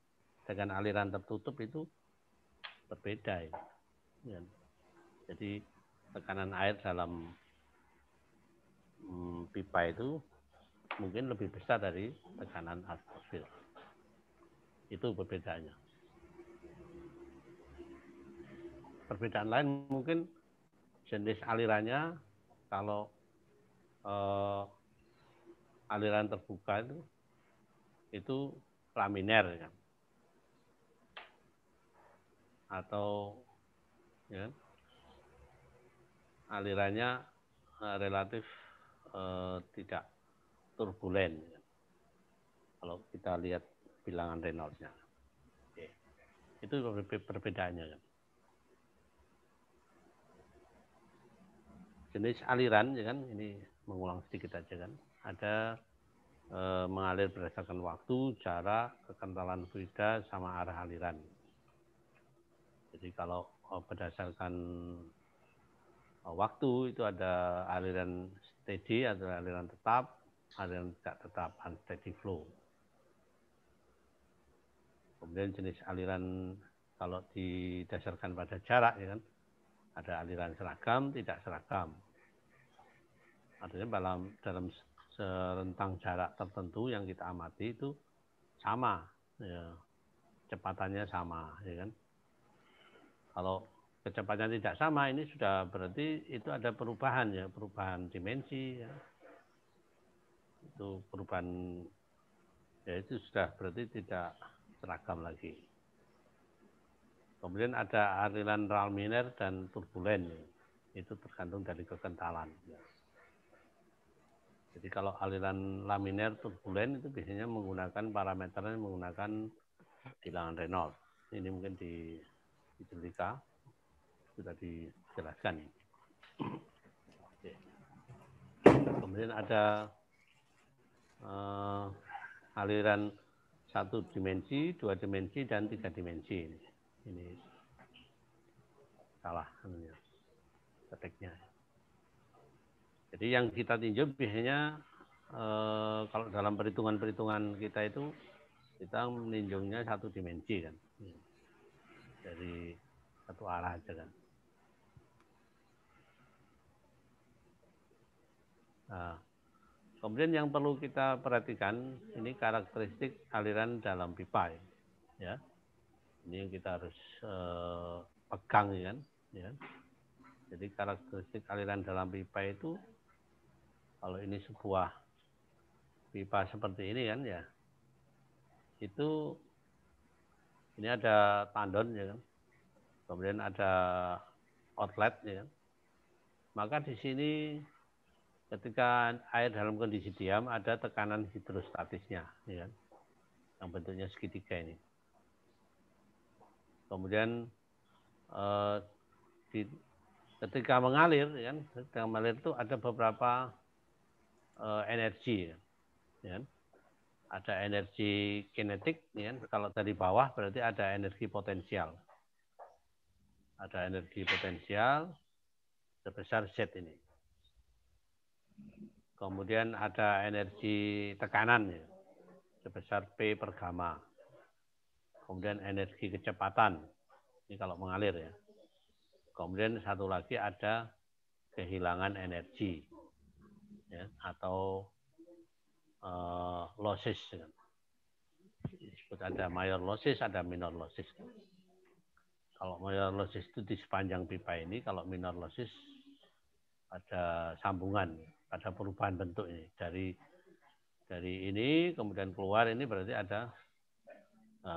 Dengan aliran tertutup itu berbeda ya. Jadi tekanan air dalam pipa itu mungkin lebih besar dari tekanan atmosfer. Itu perbedaannya. Perbedaan lain mungkin jenis alirannya. Kalau aliran terbuka itu laminer kan, atau ya, alirannya relatif tidak turbulen ya. Kalau kita lihat bilangan Reynolds-nya. Oke. Itu perbedaannya kan. jenis aliran, ya kan? Ini mengulang sedikit aja kan. Ada mengalir berdasarkan waktu, jarak, kekentalan fluida, sama arah aliran. Jadi kalau berdasarkan waktu itu ada aliran steady, ada aliran tetap, aliran tidak tetap, unsteady flow. Kemudian jenis aliran kalau didasarkan pada jarak, ya kan, ada aliran seragam, tidak seragam. Artinya dalam serentang jarak tertentu yang kita amati itu sama, ya, kecepatannya sama, ya kan. Kalau kecepatan tidak sama, ini sudah berarti itu ada perubahan, ya, perubahan dimensi, ya. Itu perubahan, ya, itu sudah berarti tidak seragam lagi. Kemudian ada aliran laminer dan turbulen, ya. Itu tergantung dari kekentalan, ya. Jadi kalau aliran laminer turbulen itu biasanya menggunakan parameternya menggunakan bilangan Reynolds. Ini mungkin di Jelika sudah dijelaskan. Oke. Kemudian ada aliran 1 dimensi, 2 dimensi, dan 3 dimensi. Ini salah ketiknya. Jadi yang kita tinjau biasanya kalau dalam perhitungan-perhitungan kita itu kita meninjaunya 1 dimensi kan, dari satu arah aja kan. Nah, kemudian yang perlu kita perhatikan ini karakteristik aliran dalam pipa, ya. Ini yang kita harus pegang, ya kan. Ya. Jadi karakteristik aliran dalam pipa itu, kalau ini sebuah pipa seperti ini kan, ya, itu ini ada tandon, ya kan. Kemudian ada outlet, ya kan. Maka di sini ketika air dalam kondisi diam ada tekanan hidrostatisnya, ya kan, yang bentuknya segitiga ini. Kemudian ketika mengalir, ya kan, ketika mengalir itu ada beberapa energi, ya kan. Ada energi kinetik, ya kan. Kalau dari bawah berarti ada energi potensial. Ada energi potensial sebesar Z ini. Kemudian ada energi tekanan, ya, sebesar P per gamma. Kemudian energi kecepatan, ini kalau mengalir, ya. Kemudian satu lagi ada kehilangan energi, ya, atau losses. Disebut ada major losses, ada minor losses. Kalau major losses itu di sepanjang pipa ini, kalau minor losses ada sambungan, ada perubahan bentuk ini. Dari ini kemudian keluar ini berarti ada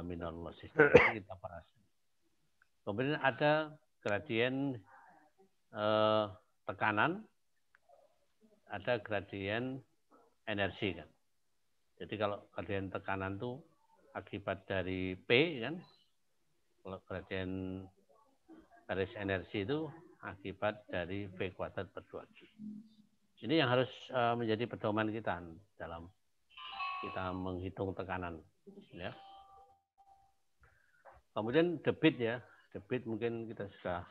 minor losses. Nanti kita bahas. Kemudian ada gradien tekanan, ada gradien energi kan. Jadi kalau gradien tekanan itu akibat dari P kan, kalau gradien garis energi itu akibat dari V kuadrat per 2G. Ini yang harus menjadi pedoman kita dalam kita menghitung tekanan, ya. Kemudian debit, ya, debit mungkin kita sudah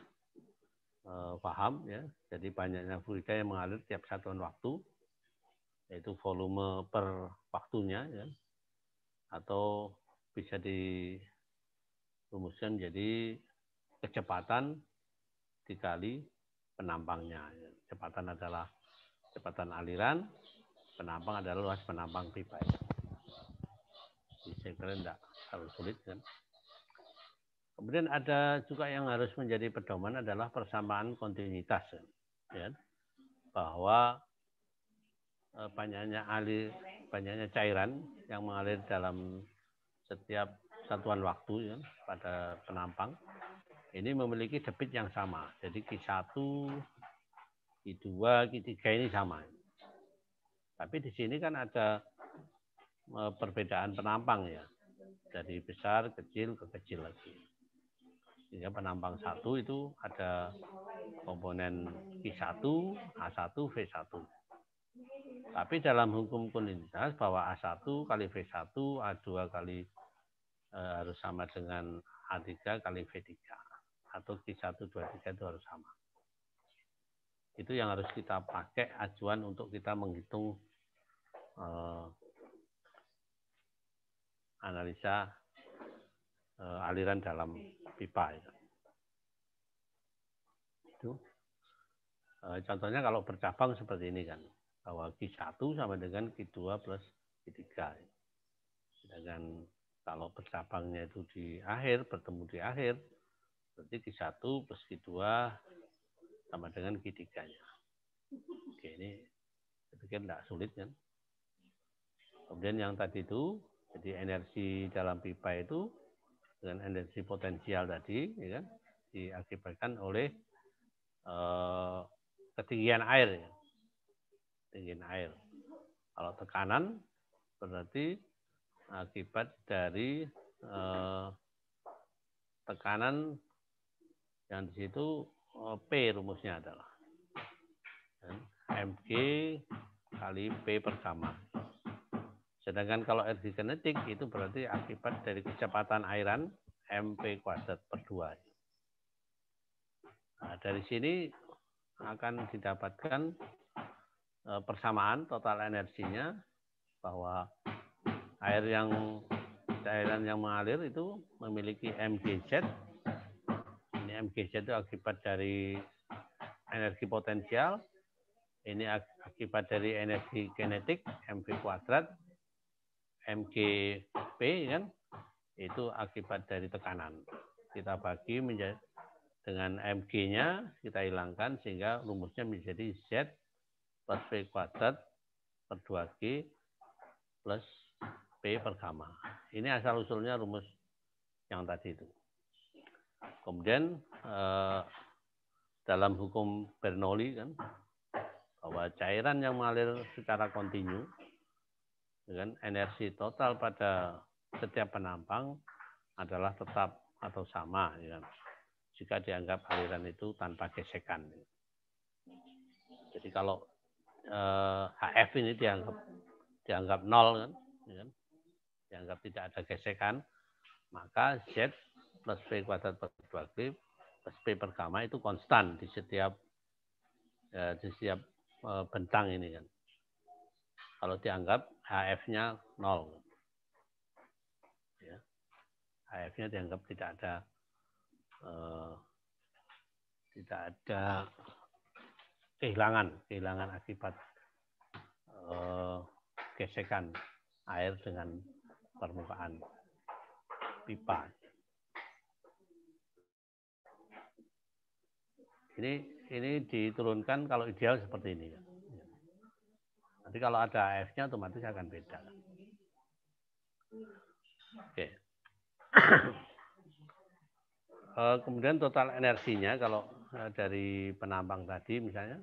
paham, ya. Jadi banyaknya fluida yang mengalir tiap satuan waktu, yaitu volume per waktunya, ya. Atau bisa dirumuskan jadi kecepatan dikali penampangnya. Kecepatan adalah kecepatan aliran, penampang adalah luas penampang pipa. Jadi saya kira tidak terlalu sulit kan. Kemudian ada juga yang harus menjadi pedoman adalah persamaan kontinuitas, ya. Bahwa banyaknya cairan yang mengalir dalam setiap satuan waktu, ya, pada penampang ini memiliki debit yang sama. Jadi Q1, Q2, Q3 ini sama. Tapi di sini kan ada perbedaan penampang, ya. Dari besar, kecil ke kecil lagi. Sehingga penampang 1 itu ada komponen Q1, A1, V1. Tapi dalam hukum kontinuitas bahwa A1 kali V1, A2 kali harus sama dengan A3 kali V3. Atau Q1, 2, 3 itu harus sama. Itu yang harus kita pakai acuan untuk kita menghitung analisa aliran dalam pipa. Itu. Contohnya kalau bercabang seperti ini kan, bahwa Q1 sama dengan Q2 plus Q3. Sedangkan kalau bercabangnya itu di akhir, bertemu di akhir, berarti Q1 plus Q2 sama dengan Q3-nya. Oke, ini saya pikir tidak sulit kan. Kemudian yang tadi itu, jadi energi dalam pipa itu dengan energi potensial tadi, ya kan, diakibatkan oleh ketinggian air. Ya. Ketinggian air. Kalau tekanan berarti akibat dari tekanan yang di situ P rumusnya adalah mg kali P per gamma. Sedangkan kalau energi kinetik itu berarti akibat dari kecepatan airan mp kuadrat per 2. Nah, dari sini akan didapatkan persamaan total energinya bahwa cairan yang mengalir itu memiliki mgz. Ini mgz itu akibat dari energi potensial, ini akibat dari energi kinetik mv kuadrat, mgp kan itu akibat dari tekanan. Kita bagi menjadi dengan mg-nya kita hilangkan sehingga rumusnya menjadi z plus v kuadrat per 2g plus p per gamma. Ini asal usulnya rumus yang tadi itu. Kemudian dalam hukum Bernoulli kan bahwa cairan yang mengalir secara kontinu dengan energi total pada setiap penampang adalah tetap atau sama ya, jika dianggap aliran itu tanpa gesekan. Jadi kalau HF ini dianggap nol kan, ya, dianggap tidak ada gesekan, maka Z plus V kuadrat per 2G plus P per gamma itu konstan di setiap bentang ini kan. Kalau dianggap HF-nya 0. Ya. HF-nya dianggap tidak ada kehilangan akibat gesekan air dengan permukaan pipa. Ini diturunkan kalau ideal seperti ini. Nanti kalau ada AF-nya otomatis akan beda. Oke. Kemudian total energinya kalau dari penampang tadi misalnya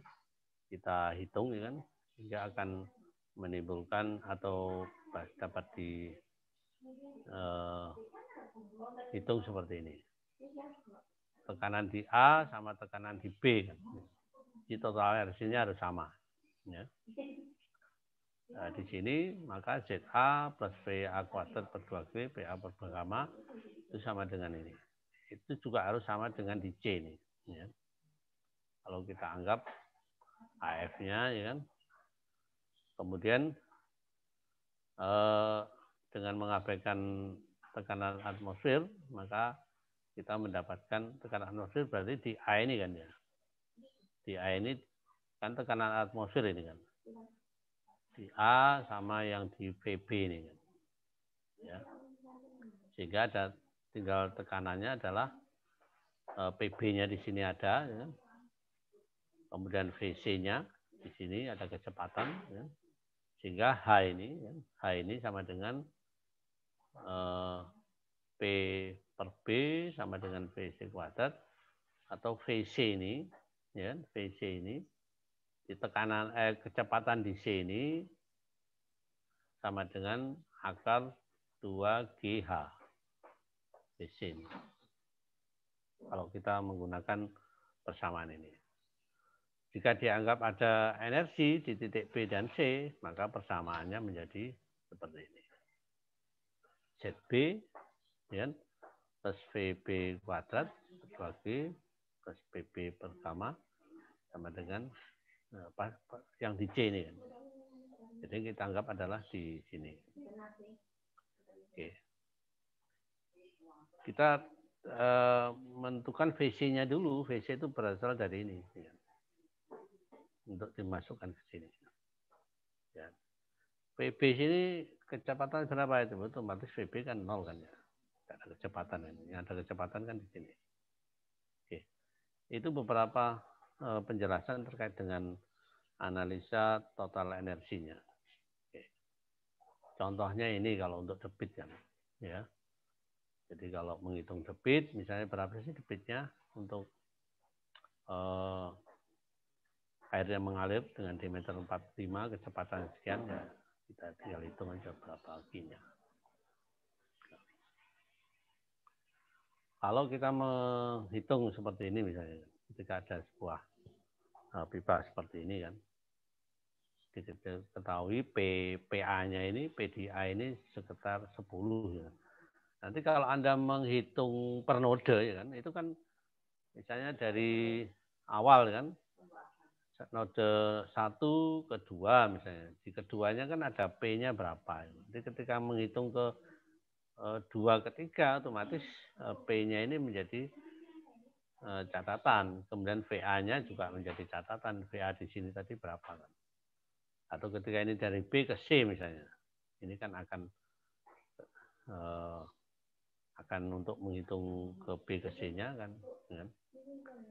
kita hitung ya kan, sehingga akan menimbulkan atau dapat dihitung seperti ini. Tekanan di A sama tekanan di B kan. Jadi total energinya harus sama. Ya. Nah, di sini maka ZA plus VA kuadrat per 2G PA per gamma itu sama dengan ini. Itu juga harus sama dengan di C ini. Ya. Kalau kita anggap AF-nya, ya kan. Kemudian dengan mengabaikan tekanan atmosfer, maka kita mendapatkan tekanan atmosfer berarti di A ini kan ya. Di A ini kan tekanan atmosfer ini kan. Di A sama yang di VB ini kan. Ya. Sehingga ada tinggal tekanannya adalah PB-nya di sini ada, ya. Kemudian VC-nya di sini ada kecepatan, ya. Sehingga H ini sama dengan P per B sama dengan VC kuadrat, atau VC ini, ya, VC ini di tekanan kecepatan di C ini sama dengan akar 2GH VC ini. kalau kita menggunakan persamaan ini. Jika dianggap ada energi di titik B dan C, maka persamaannya menjadi seperti ini. ZB ya, plus VB kuadrat bagi plus PB pertama sama dengan yang di C ini. Jadi kita anggap adalah di sini. Oke. Kita menentukan VC-nya dulu. VC itu berasal dari ini. Ya. Untuk dimasukkan ke sini. Ya. PB sini kecepatan berapa itu? Otomatis VB kan 0 kan ya. Tidak ada kecepatan ini. Yang ada kecepatan kan di sini. Oke. Itu beberapa penjelasan terkait dengan analisa total energinya. Oke. Contohnya ini kalau untuk debit kan. Ya. Jadi kalau menghitung debit, misalnya berapa sih debitnya untuk air yang mengalir dengan diameter 45, kecepatan sekian, ya kita tinggal hitung aja berapa Q-nya. Kalau kita menghitung seperti ini misalnya, ketika ada sebuah pipa seperti ini kan, kita ketahui PA-nya ini, PDA ini sekitar 10 ya. Nanti kalau Anda menghitung per node ya kan, itu kan misalnya dari awal kan, node 1 ke 2 misalnya. Di keduanya kan ada P-nya berapa. Jadi ketika menghitung ke 2 ke 3 otomatis P-nya ini menjadi catatan. Kemudian VA-nya juga menjadi catatan. VA di sini tadi berapa kan. Atau ketika ini dari B ke C misalnya. Ini kan akan untuk menghitung ke B ke C-nya kan.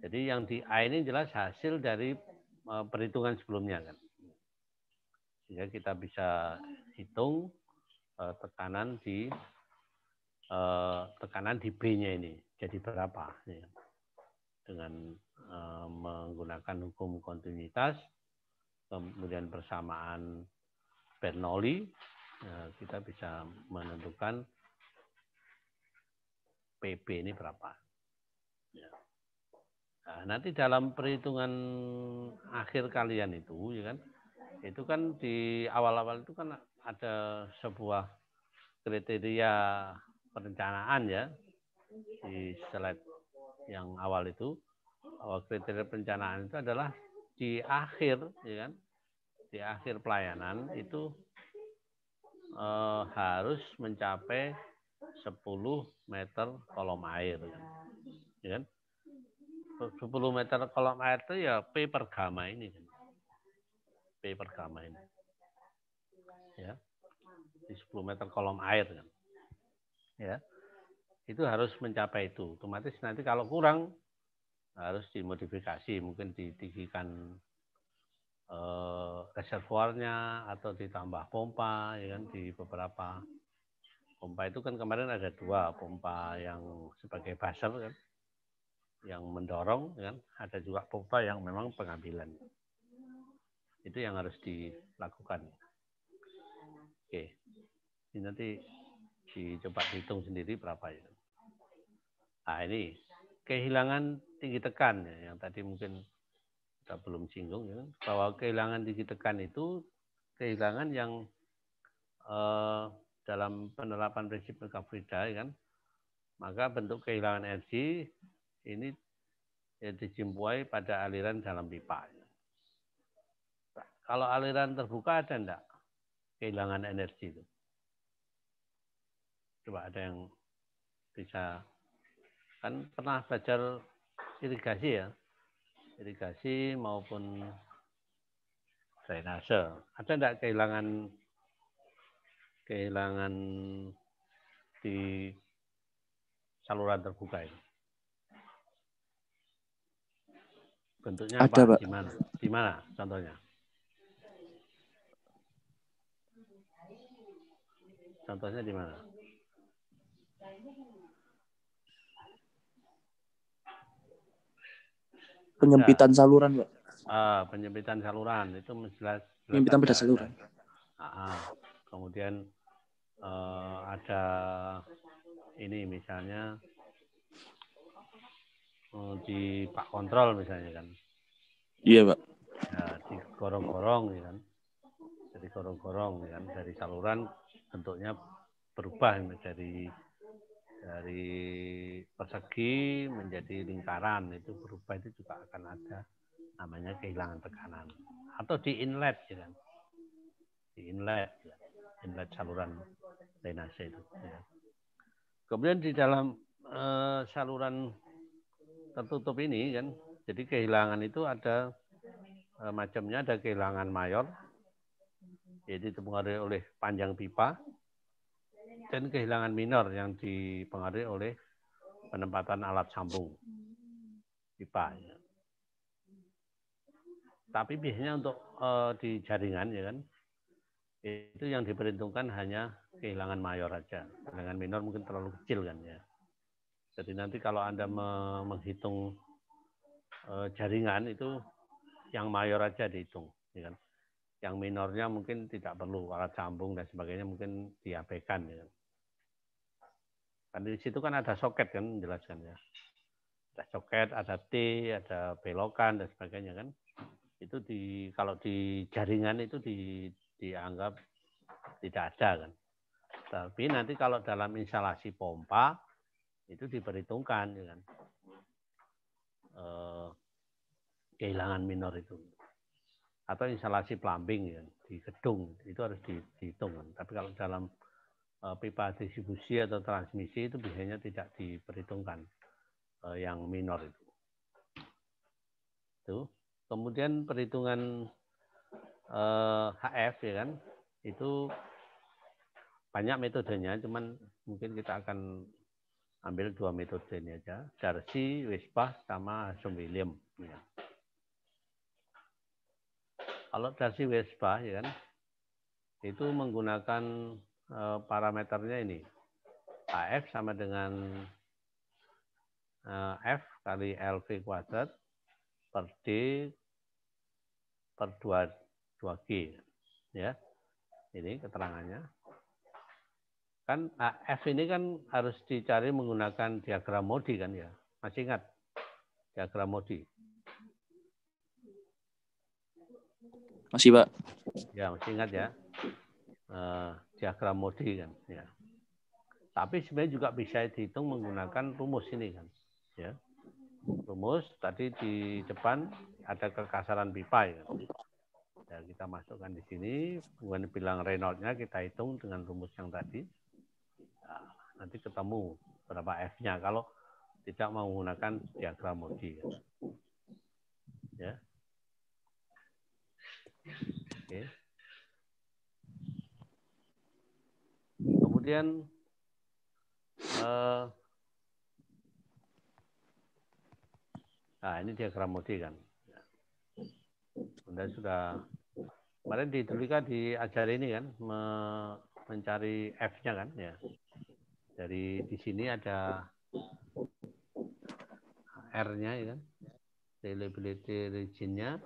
Jadi yang di A ini jelas hasil dari perhitungan sebelumnya kan. Sehingga kita bisa hitung tekanan di B-nya ini jadi berapa ya. Dengan menggunakan hukum kontinuitas, kemudian persamaan Bernoulli, kita bisa menentukan PB ini berapa. Ya. Nah, nanti dalam perhitungan akhir kalian itu, ya kan, itu kan di awal-awal itu kan ada sebuah kriteria perencanaan ya di slide yang awal itu. Kriteria perencanaan itu adalah di akhir, ya kan, di akhir pelayanan itu harus mencapai 10 meter kolom air, ya kan. 10 meter kolom air itu ya P per gamma ini. P per gamma ini. Ya. Di 10 meter kolom air kan. Ya. Itu harus mencapai itu. Otomatis nanti kalau kurang harus dimodifikasi, mungkin ditinggikan reservoirnya atau ditambah pompa, ya kan, di beberapa pompa itu kan kemarin ada 2 pompa yang sebagai buzzer kan, yang mendorong kan, ada juga pompa yang memang pengambilan. Itu yang harus dilakukan. Oke. Ini nanti dicoba dihitung sendiri berapa ya. Nah, ini kehilangan tinggi tekan ya, yang tadi mungkin kita belum singgung ya, bahwa kehilangan tinggi tekan itu kehilangan yang dalam penerapan prinsip Mercavlia ya kan, maka bentuk kehilangan energi ini ya dijumpai pada aliran dalam pipa. Kalau aliran terbuka ada enggak kehilangan energi itu? Coba ada yang bisa, kan pernah belajar irigasi ya, irigasi maupun drainase. Ada enggak kehilangan di saluran terbuka ini? Bentuknya ada, apa? Pak. Di mana contohnya? Contohnya di mana? Penyempitan saluran, Pak. Penyempitan saluran itu jelas. Penyempitan pada saluran. Kemudian ada ini misalnya di pak kontrol misalnya kan. Iya, Pak. Ya, digorong-gorong ya kan. Jadi gorong-gorong ya kan, dari saluran bentuknya berubah dari persegi menjadi lingkaran, itu berubah, itu juga akan ada namanya kehilangan tekanan. Atau di inlet ya kan. Di inlet saluran drainase itu ya. Kemudian di dalam saluran tertutup ini kan, jadi kehilangan itu ada macamnya, ada kehilangan mayor, yaitu dipengaruhi oleh panjang pipa, dan kehilangan minor yang dipengaruhi oleh penempatan alat sambung pipa. Ya. Tapi biasanya untuk di jaringan ya kan, itu yang diperhitungkan hanya kehilangan mayor aja. Kehilangan minor mungkin terlalu kecil kan ya. Jadi nanti kalau Anda menghitung jaringan itu yang mayor aja dihitung, ya kan. Yang minornya mungkin tidak perlu, alat sambung dan sebagainya mungkin diabaikan. Ya. Kan di situ kan ada soket kan, menjelaskan ya. Ada soket, ada T, ada belokan dan sebagainya kan. Itu kalau di jaringan itu dianggap tidak ada kan. Tapi nanti kalau dalam instalasi pompa itu diperhitungkan ya kan. Kehilangan minor itu. Atau instalasi plumbing ya, di gedung itu harus dihitung kan. Tapi kalau dalam pipa distribusi atau transmisi itu biasanya tidak diperhitungkan yang minor itu. Tuh. Kemudian perhitungan HF ya kan, itu banyak metodenya, cuman mungkin kita akan ambil 2 metode ini aja, Darcy, Weisbach, sama Hasum-Williams. Ya. Kalau Darcy Weisbach ya kan, itu menggunakan parameternya ini, HF sama dengan F kali LV kuadrat per D per 2G. Ya. Ini keterangannya. Kan F ini kan harus dicari menggunakan diagram Modi kan ya. Masih ingat diagram Modi? Masih, Pak. Ya, masih ingat ya. Diagram Modi kan ya. Tapi sebenarnya juga bisa dihitung menggunakan rumus ini kan. Ya. Rumus tadi di depan ada kekasaran pipa ya. Ya, kita masukkan di sini, kemudian bilang Reynolds-nya kita hitung dengan rumus yang tadi. Nah, nanti ketemu berapa F-nya kalau tidak menggunakan diagram Modi. Ya. Oke. Kemudian nah ini diagram Modi kan. Anda sudah kemarin di Dulika diajari ini kan mencari F-nya kan ya. Dari di sini ada R-nya ya kan. Reliability region-nya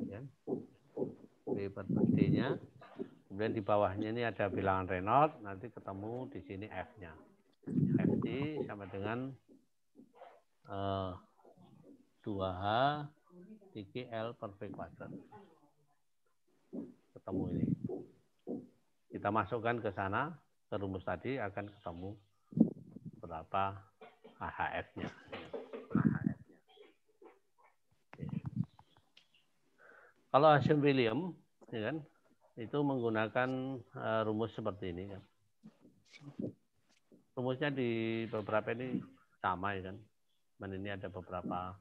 ya. B per D-nya. Kemudian di bawahnya ini ada bilangan Reynolds, nanti ketemu di sini F-nya. Ft sama dengan 2H dikali L per V kuadrat. Ketemu ini. Kita masukkan ke sana, ke rumus tadi akan ketemu berapa AHF-nya. Kalau Hasum-Williams, ya kan, itu menggunakan rumus seperti ini kan. Rumusnya di beberapa ini sama ya kan. Dan ini ada beberapa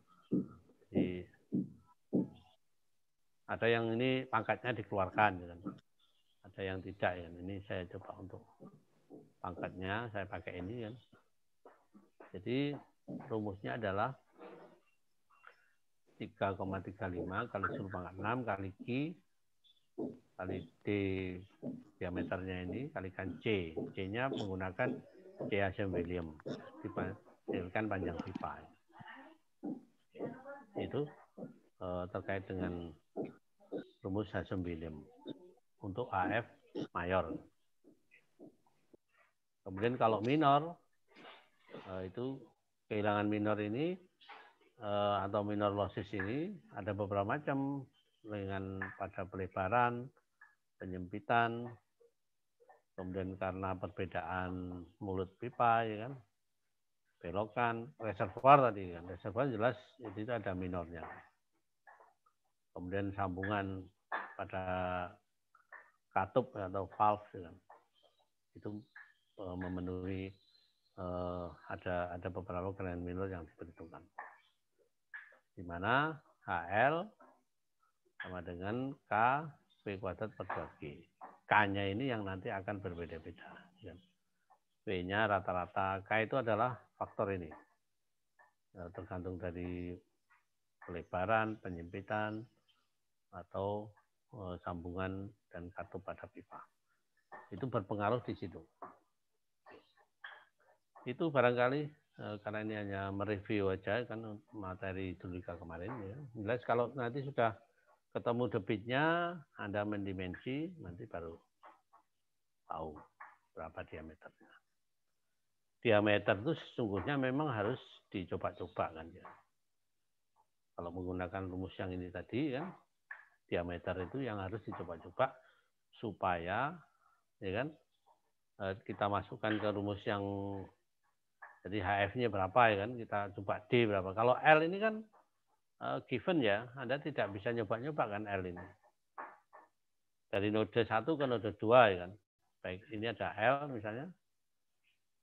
ada yang ini pangkatnya dikeluarkan ya kan. Ada yang tidak ya. Ini saya coba untuk pangkatnya saya pakai ini kan. Jadi rumusnya adalah 3,35 kali sul pangkat 6 kali Q kali D diameternya ini kalikan C. C-nya menggunakan C Hasum-Williams dibandingkan panjang pipa. Itu terkait dengan rumus Hasum-Williams untuk AF mayor. Kemudian kalau minor itu kehilangan minor ini atau minor losses ini ada beberapa macam, dengan pada pelebaran, penyempitan, kemudian karena perbedaan mulut pipa, ya kan, belokan, reservoir tadi kan, reservoir jelas itu ada minornya. Kemudian sambungan pada katup atau valve, ya kan, itu memenuhi ada beberapa kehilangan minor yang diperhitungkan, di mana HL sama dengan K V kuadrat per 2G. K-nya ini yang nanti akan berbeda-beda. V-nya rata-rata, K itu adalah faktor ini. Tergantung dari pelebaran, penyempitan, atau sambungan dan katup pada pipa. Itu berpengaruh di situ. Itu barangkali, karena ini hanya mereview aja kan materi hidrolika kemarin. Ya. Jelas kalau nanti sudah ketemu debitnya, Anda mendimensi, nanti baru tahu berapa diameternya. Diameter itu sesungguhnya memang harus dicoba-coba kan ya. Kalau menggunakan rumus yang ini tadi kan, diameter itu yang harus dicoba-coba supaya ya kan kita masukkan ke rumus yang jadi HF-nya berapa ya kan, kita coba D berapa. Kalau L ini kan given ya, Anda tidak bisa nyoba-nyoba kan L ini. Dari node 1 ke node 2 ya kan. Baik, ini ada L misalnya.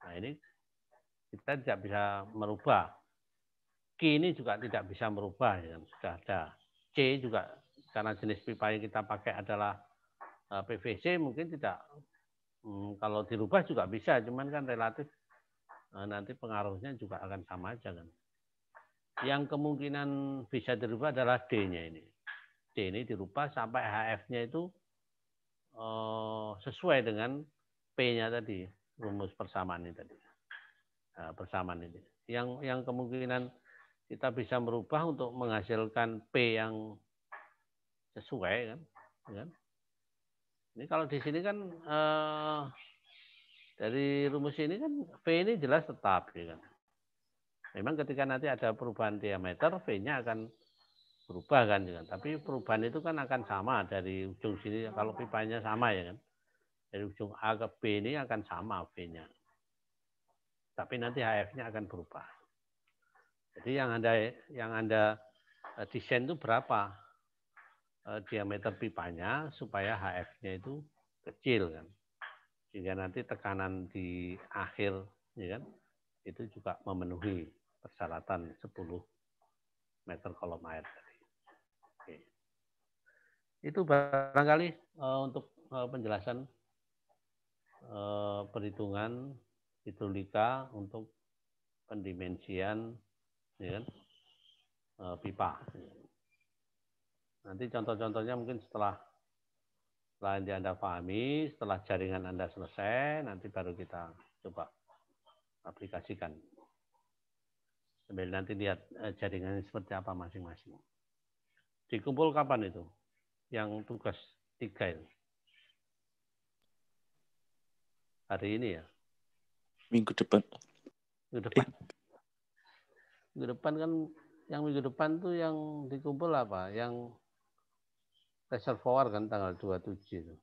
Nah ini kita tidak bisa merubah. Q ini juga tidak bisa merubah ya kan. Sudah ada. C juga karena jenis pipa yang kita pakai adalah PVC, mungkin tidak. Kalau dirubah juga bisa, cuman kan relatif nanti pengaruhnya juga akan sama aja kan. Yang kemungkinan bisa dirubah adalah D-nya ini. D ini dirubah sampai HF-nya itu sesuai dengan P-nya tadi, rumus persamaan ini tadi. Persamaan ini. Yang kemungkinan kita bisa merubah untuk menghasilkan P yang sesuai kan. Ini kalau di sini kan dari rumus ini kan V ini jelas tetap ya kan. Memang ketika nanti ada perubahan diameter, V-nya akan berubah kan, tapi perubahan itu kan akan sama dari ujung sini. Kalau pipanya sama ya kan, dari ujung A ke B ini akan sama V-nya. Tapi nanti HF-nya akan berubah. Jadi yang anda desain itu berapa diameter pipanya supaya HF-nya itu kecil kan, sehingga nanti tekanan di akhir ya kan itu juga memenuhi persyaratan 10 meter kolom air tadi. Oke. Itu barangkali untuk penjelasan perhitungan hidrolika untuk pendimensian ya kan, pipa. Nanti contoh-contohnya mungkin setelah Anda pahami, setelah jaringan Anda selesai, nanti baru kita coba aplikasikan. Sambil nanti lihat jaringannya seperti apa masing-masing. Dikumpul kapan itu? Yang tugas 3 itu? Hari ini ya? Minggu depan. Minggu depan. Minggu depan kan, yang minggu depan tuh yang dikumpul apa? Yang reservoir kan tanggal 27 itu.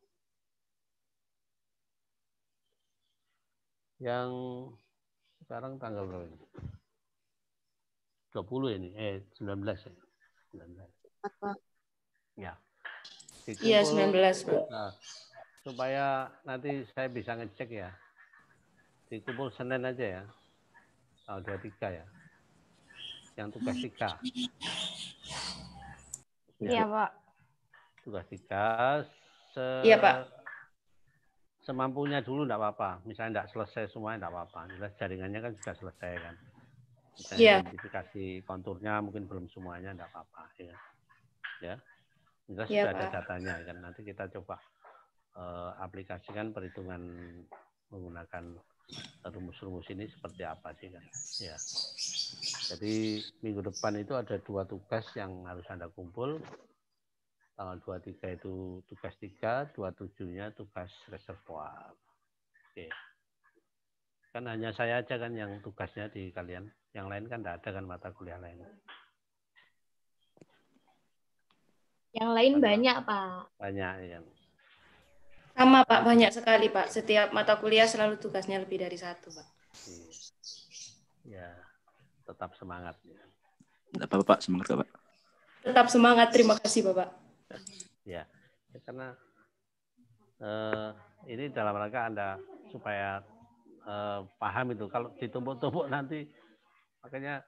Yang sekarang tanggal berapa ini? 20 ini, 19 ya. 19. Apa? Ya. Iya, 19, Pak. Nah, supaya nanti saya bisa ngecek ya. Dikumpul Senin aja ya. Tanggal 23 ya. Yang tugas 3. Iya, Pak. Tugas 3. Iya, Pak. Semampunya dulu enggak apa-apa. Misalnya enggak selesai semuanya enggak apa-apa. Jelas jaringannya kan sudah selesai kan. Misalnya identifikasi konturnya mungkin belum semuanya enggak apa-apa ya. Ya. Jelas sudah ada datanya kan. Nanti kita coba aplikasikan perhitungan menggunakan rumus-rumus ini seperti apa sih kan. Ya. Jadi minggu depan itu ada 2 tugas yang harus Anda kumpul. Tanggal 23 itu tugas 3, 27-nya tugas reservoir. Oke. Kan hanya saya aja kan yang tugasnya di kalian. Yang lain kan tidak ada kan mata kuliah lain. Yang lain banyak, Pak. Banyak ya. Sama Pak, banyak sekali Pak. Setiap mata kuliah selalu tugasnya lebih dari satu Pak. Ya, tetap semangat. Tidak apa-apa Pak, semangat Pak. Tetap semangat, terima kasih Bapak. Ya, karena ini dalam rangka Anda supaya paham itu. Kalau ditumpuk-tumpuk nanti, makanya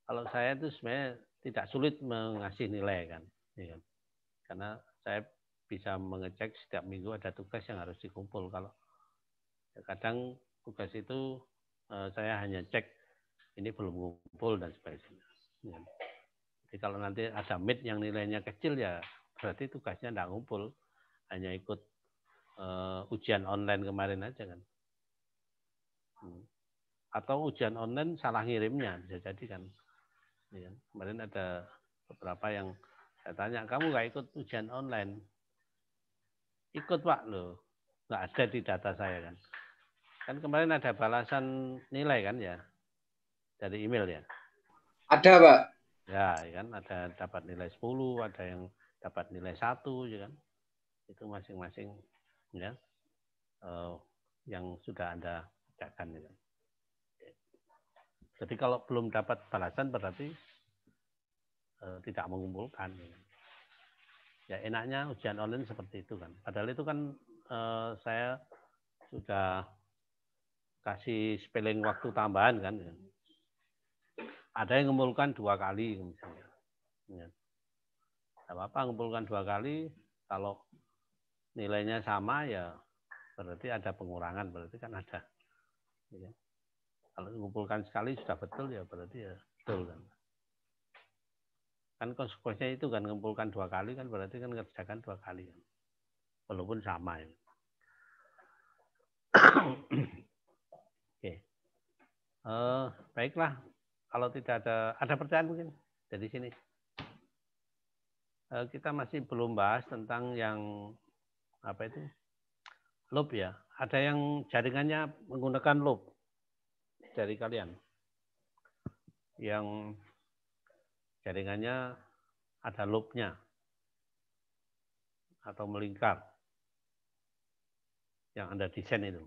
kalau saya itu sebenarnya tidak sulit mengasih nilai kan. Ya, karena saya bisa mengecek setiap minggu ada tugas yang harus dikumpul. Kalau kadang tugas itu saya hanya cek ini belum ngumpul dan sebagainya. Ya. Jadi kalau nanti ada meet yang nilainya kecil ya berarti tugasnya tidak ngumpul, hanya ikut ujian online kemarin aja kan. Atau ujian online salah ngirimnya bisa jadi kan. Ya. Kemarin ada beberapa yang saya tanya, kamu nggak ikut ujian online? Ikut Pak loh, nggak ada di data saya kan. Kan kemarin ada balasan nilai kan ya, dari email ya. Ada Pak. Ya kan, ada dapat nilai 10, ada yang dapat nilai 1 ya kan. Itu masing-masing ya, yang sudah Anda kerjakan ya. Jadi kalau belum dapat balasan berarti tidak mengumpulkan. Ya enaknya ujian online seperti itu kan. Padahal itu kan saya sudah kasih spelling waktu tambahan kan. Ada yang mengumpulkan 2 kali misalnya. Ya. Tidak apa-apa mengumpulkan 2 kali. Kalau nilainya sama ya berarti ada pengurangan. Berarti kan ada. Ya. Kalau mengumpulkan sekali sudah betul ya berarti ya betul kan. Kan konsekuensinya itu kan mengumpulkan 2 kali kan berarti kan ngerjakan 2 kali kan. Walaupun sama ya. Oke. Baiklah. Kalau tidak ada pertanyaan mungkin dari sini. Kita masih belum bahas tentang yang apa itu loop ya. Ada yang jaringannya menggunakan loop dari kalian. Yang jaringannya ada loopnya atau melingkar yang Anda desain itu.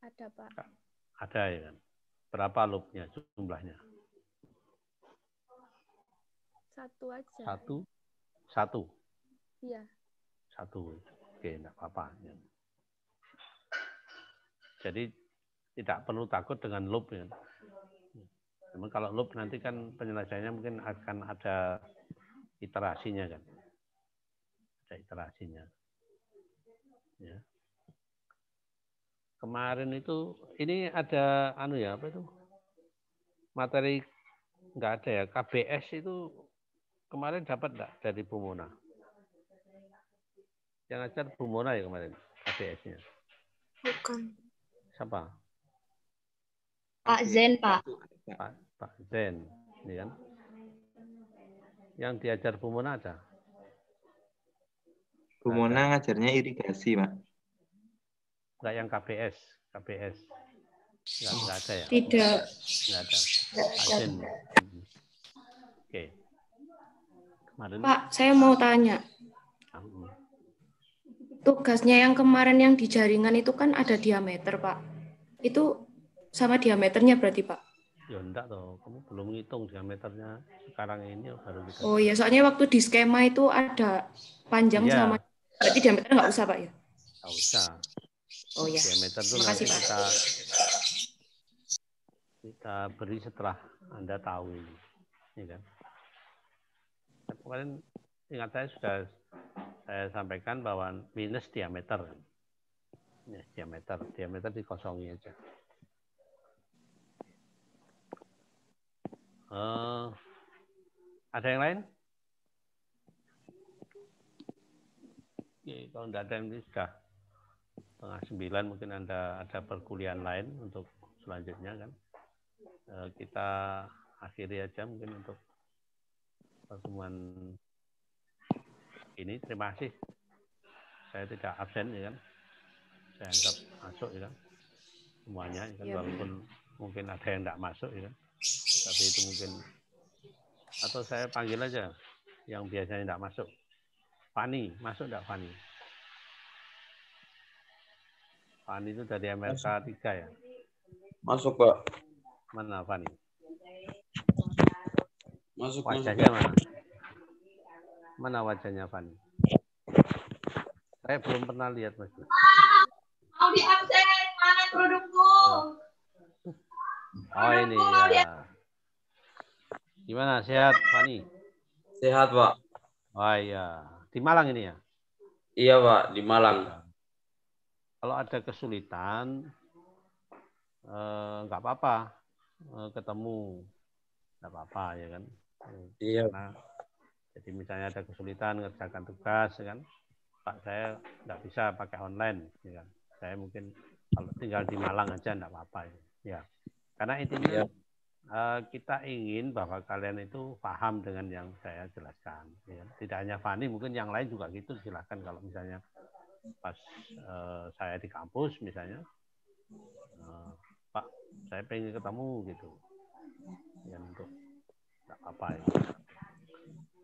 Ada Pak. Ada ya kan. Berapa loopnya jumlahnya? 1 aja. 1? Iya. 1. Oke, enggak apa-apa. Jadi tidak perlu takut dengan loop ya. Memang kalau loop nanti kan penyelesaiannya mungkin akan ada iterasinya kan. Ada iterasinya. Ya. Kemarin itu ini ada apa itu? Materi enggak ada ya. KBS itu kemarin dapat enggak dari Bu Mona? Yang ajar Bu Mona ya kemarin KBS-nya. Bukan. Siapa? Pak Zen, Pak. Pak Zen, ini kan. Yang diajar Bu Mona ada? Bu Mona ngajarnya irigasi, Pak. Enggak yang KBS. Enggak ada ya? Tidak. Enggak ada. Pak Zen. Oke. Kemarin. Pak, saya mau tanya. Tugasnya yang kemarin yang di jaringan itu kan ada diameter, Pak. Itu sama diameternya berarti, Pak? Ya enggak toh, kamu belum ngitung diameternya sekarang ini baru kita. Oh iya, soalnya waktu di skema itu ada panjang sama, berarti diameter nggak usah, Pak ya? Nggak usah. Oh ya. Diameter itu nanti kita beri setelah Anda tahu ini, ya kan? Kemarin ingat saya sudah saya sampaikan bahwa minus diameter. Ya, diameter dikosongi aja. Ada yang lain? Oke, kalau tidak ada yang ini sudah 8:30 mungkin ada perkuliahan lain untuk selanjutnya kan. Kita akhiri aja mungkin untuk pertemuan ini. Terima kasih. Saya tidak absen ya kan. saya anggap masuk ya kan, semuanya ya kan, walaupun mungkin ada yang tidak masuk ya kan, tapi itu mungkin, atau saya panggil aja yang biasanya tidak masuk. Fani, masuk tidak Fani? Fani itu dari Amerika 3 ya? Masuk, Pak. Mana Fani? Masuk. Wajahnya mana? Mana wajahnya Fani? Saya belum pernah lihat Mas. Mau di absen, mana produkku? Oh ini ya. Gimana, sehat Fani? Sehat, Pak. Oh iya. Di Malang ini ya? Iya, Pak, di Malang. Kalau ada kesulitan, nggak apa-apa, ketemu, nggak apa-apa ya kan? Iya. Karena, jadi misalnya ada kesulitan ngerjakan tugas, ya kan? Pak saya nggak bisa pakai online, ya kan? Saya mungkin kalau tinggal di Malang aja nggak apa-apa, ya. Karena intinya kita ingin bahwa kalian itu paham dengan yang saya jelaskan. Ya. Tidak hanya Fani, mungkin yang lain juga gitu. Silahkan kalau misalnya pas saya di kampus misalnya, Pak, saya pengen ketemu gitu. Ya, untuk nggak apa-apa ya.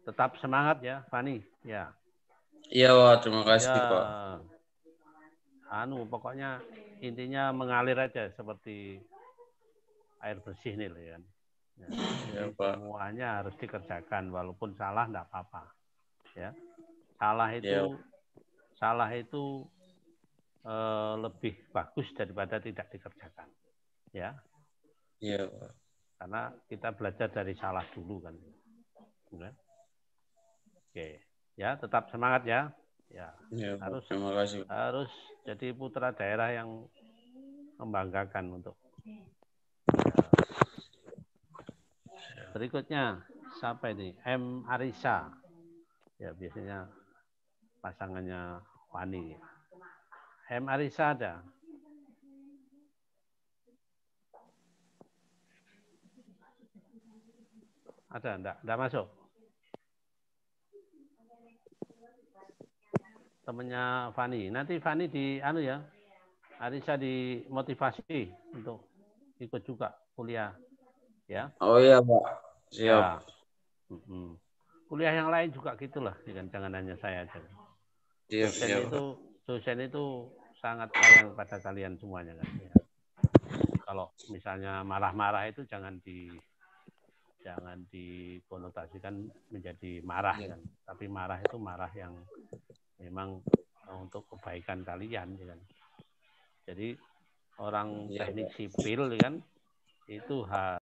Tetap semangat ya, Fani. Ya. Iya, Pak. Terima kasih, ya, Pak. Pokoknya intinya mengalir aja seperti air bersih nih, ya kan. Ya, Pak. Semuanya harus dikerjakan, walaupun salah nggak apa-apa. Ya, salah itu lebih bagus daripada tidak dikerjakan. Ya. Iya, Pak. Karena kita belajar dari salah dulu kan. Oke, ya tetap semangat ya. Ya, terima kasih. Harus jadi putra daerah yang membanggakan untuk. Berikutnya siapa ini? M. Arisa. Ya biasanya pasangannya Fani. M. Arisa ada? Ada? Enggak masuk? Temennya Fani. Nanti Fani di Arisa dimotivasi untuk ikut juga kuliah. Ya. Oh iya, Pak. Siap. Ya. Kuliah yang lain juga gitulah, jangan hanya saya aja. Dosen itu sangat sayang pada kalian semuanya kan. Ya. Kalau misalnya marah-marah itu jangan dikonotasikan menjadi marah kan. Tapi marah itu marah yang memang untuk kebaikan kalian kan. Jadi orang teknik sipil kan itu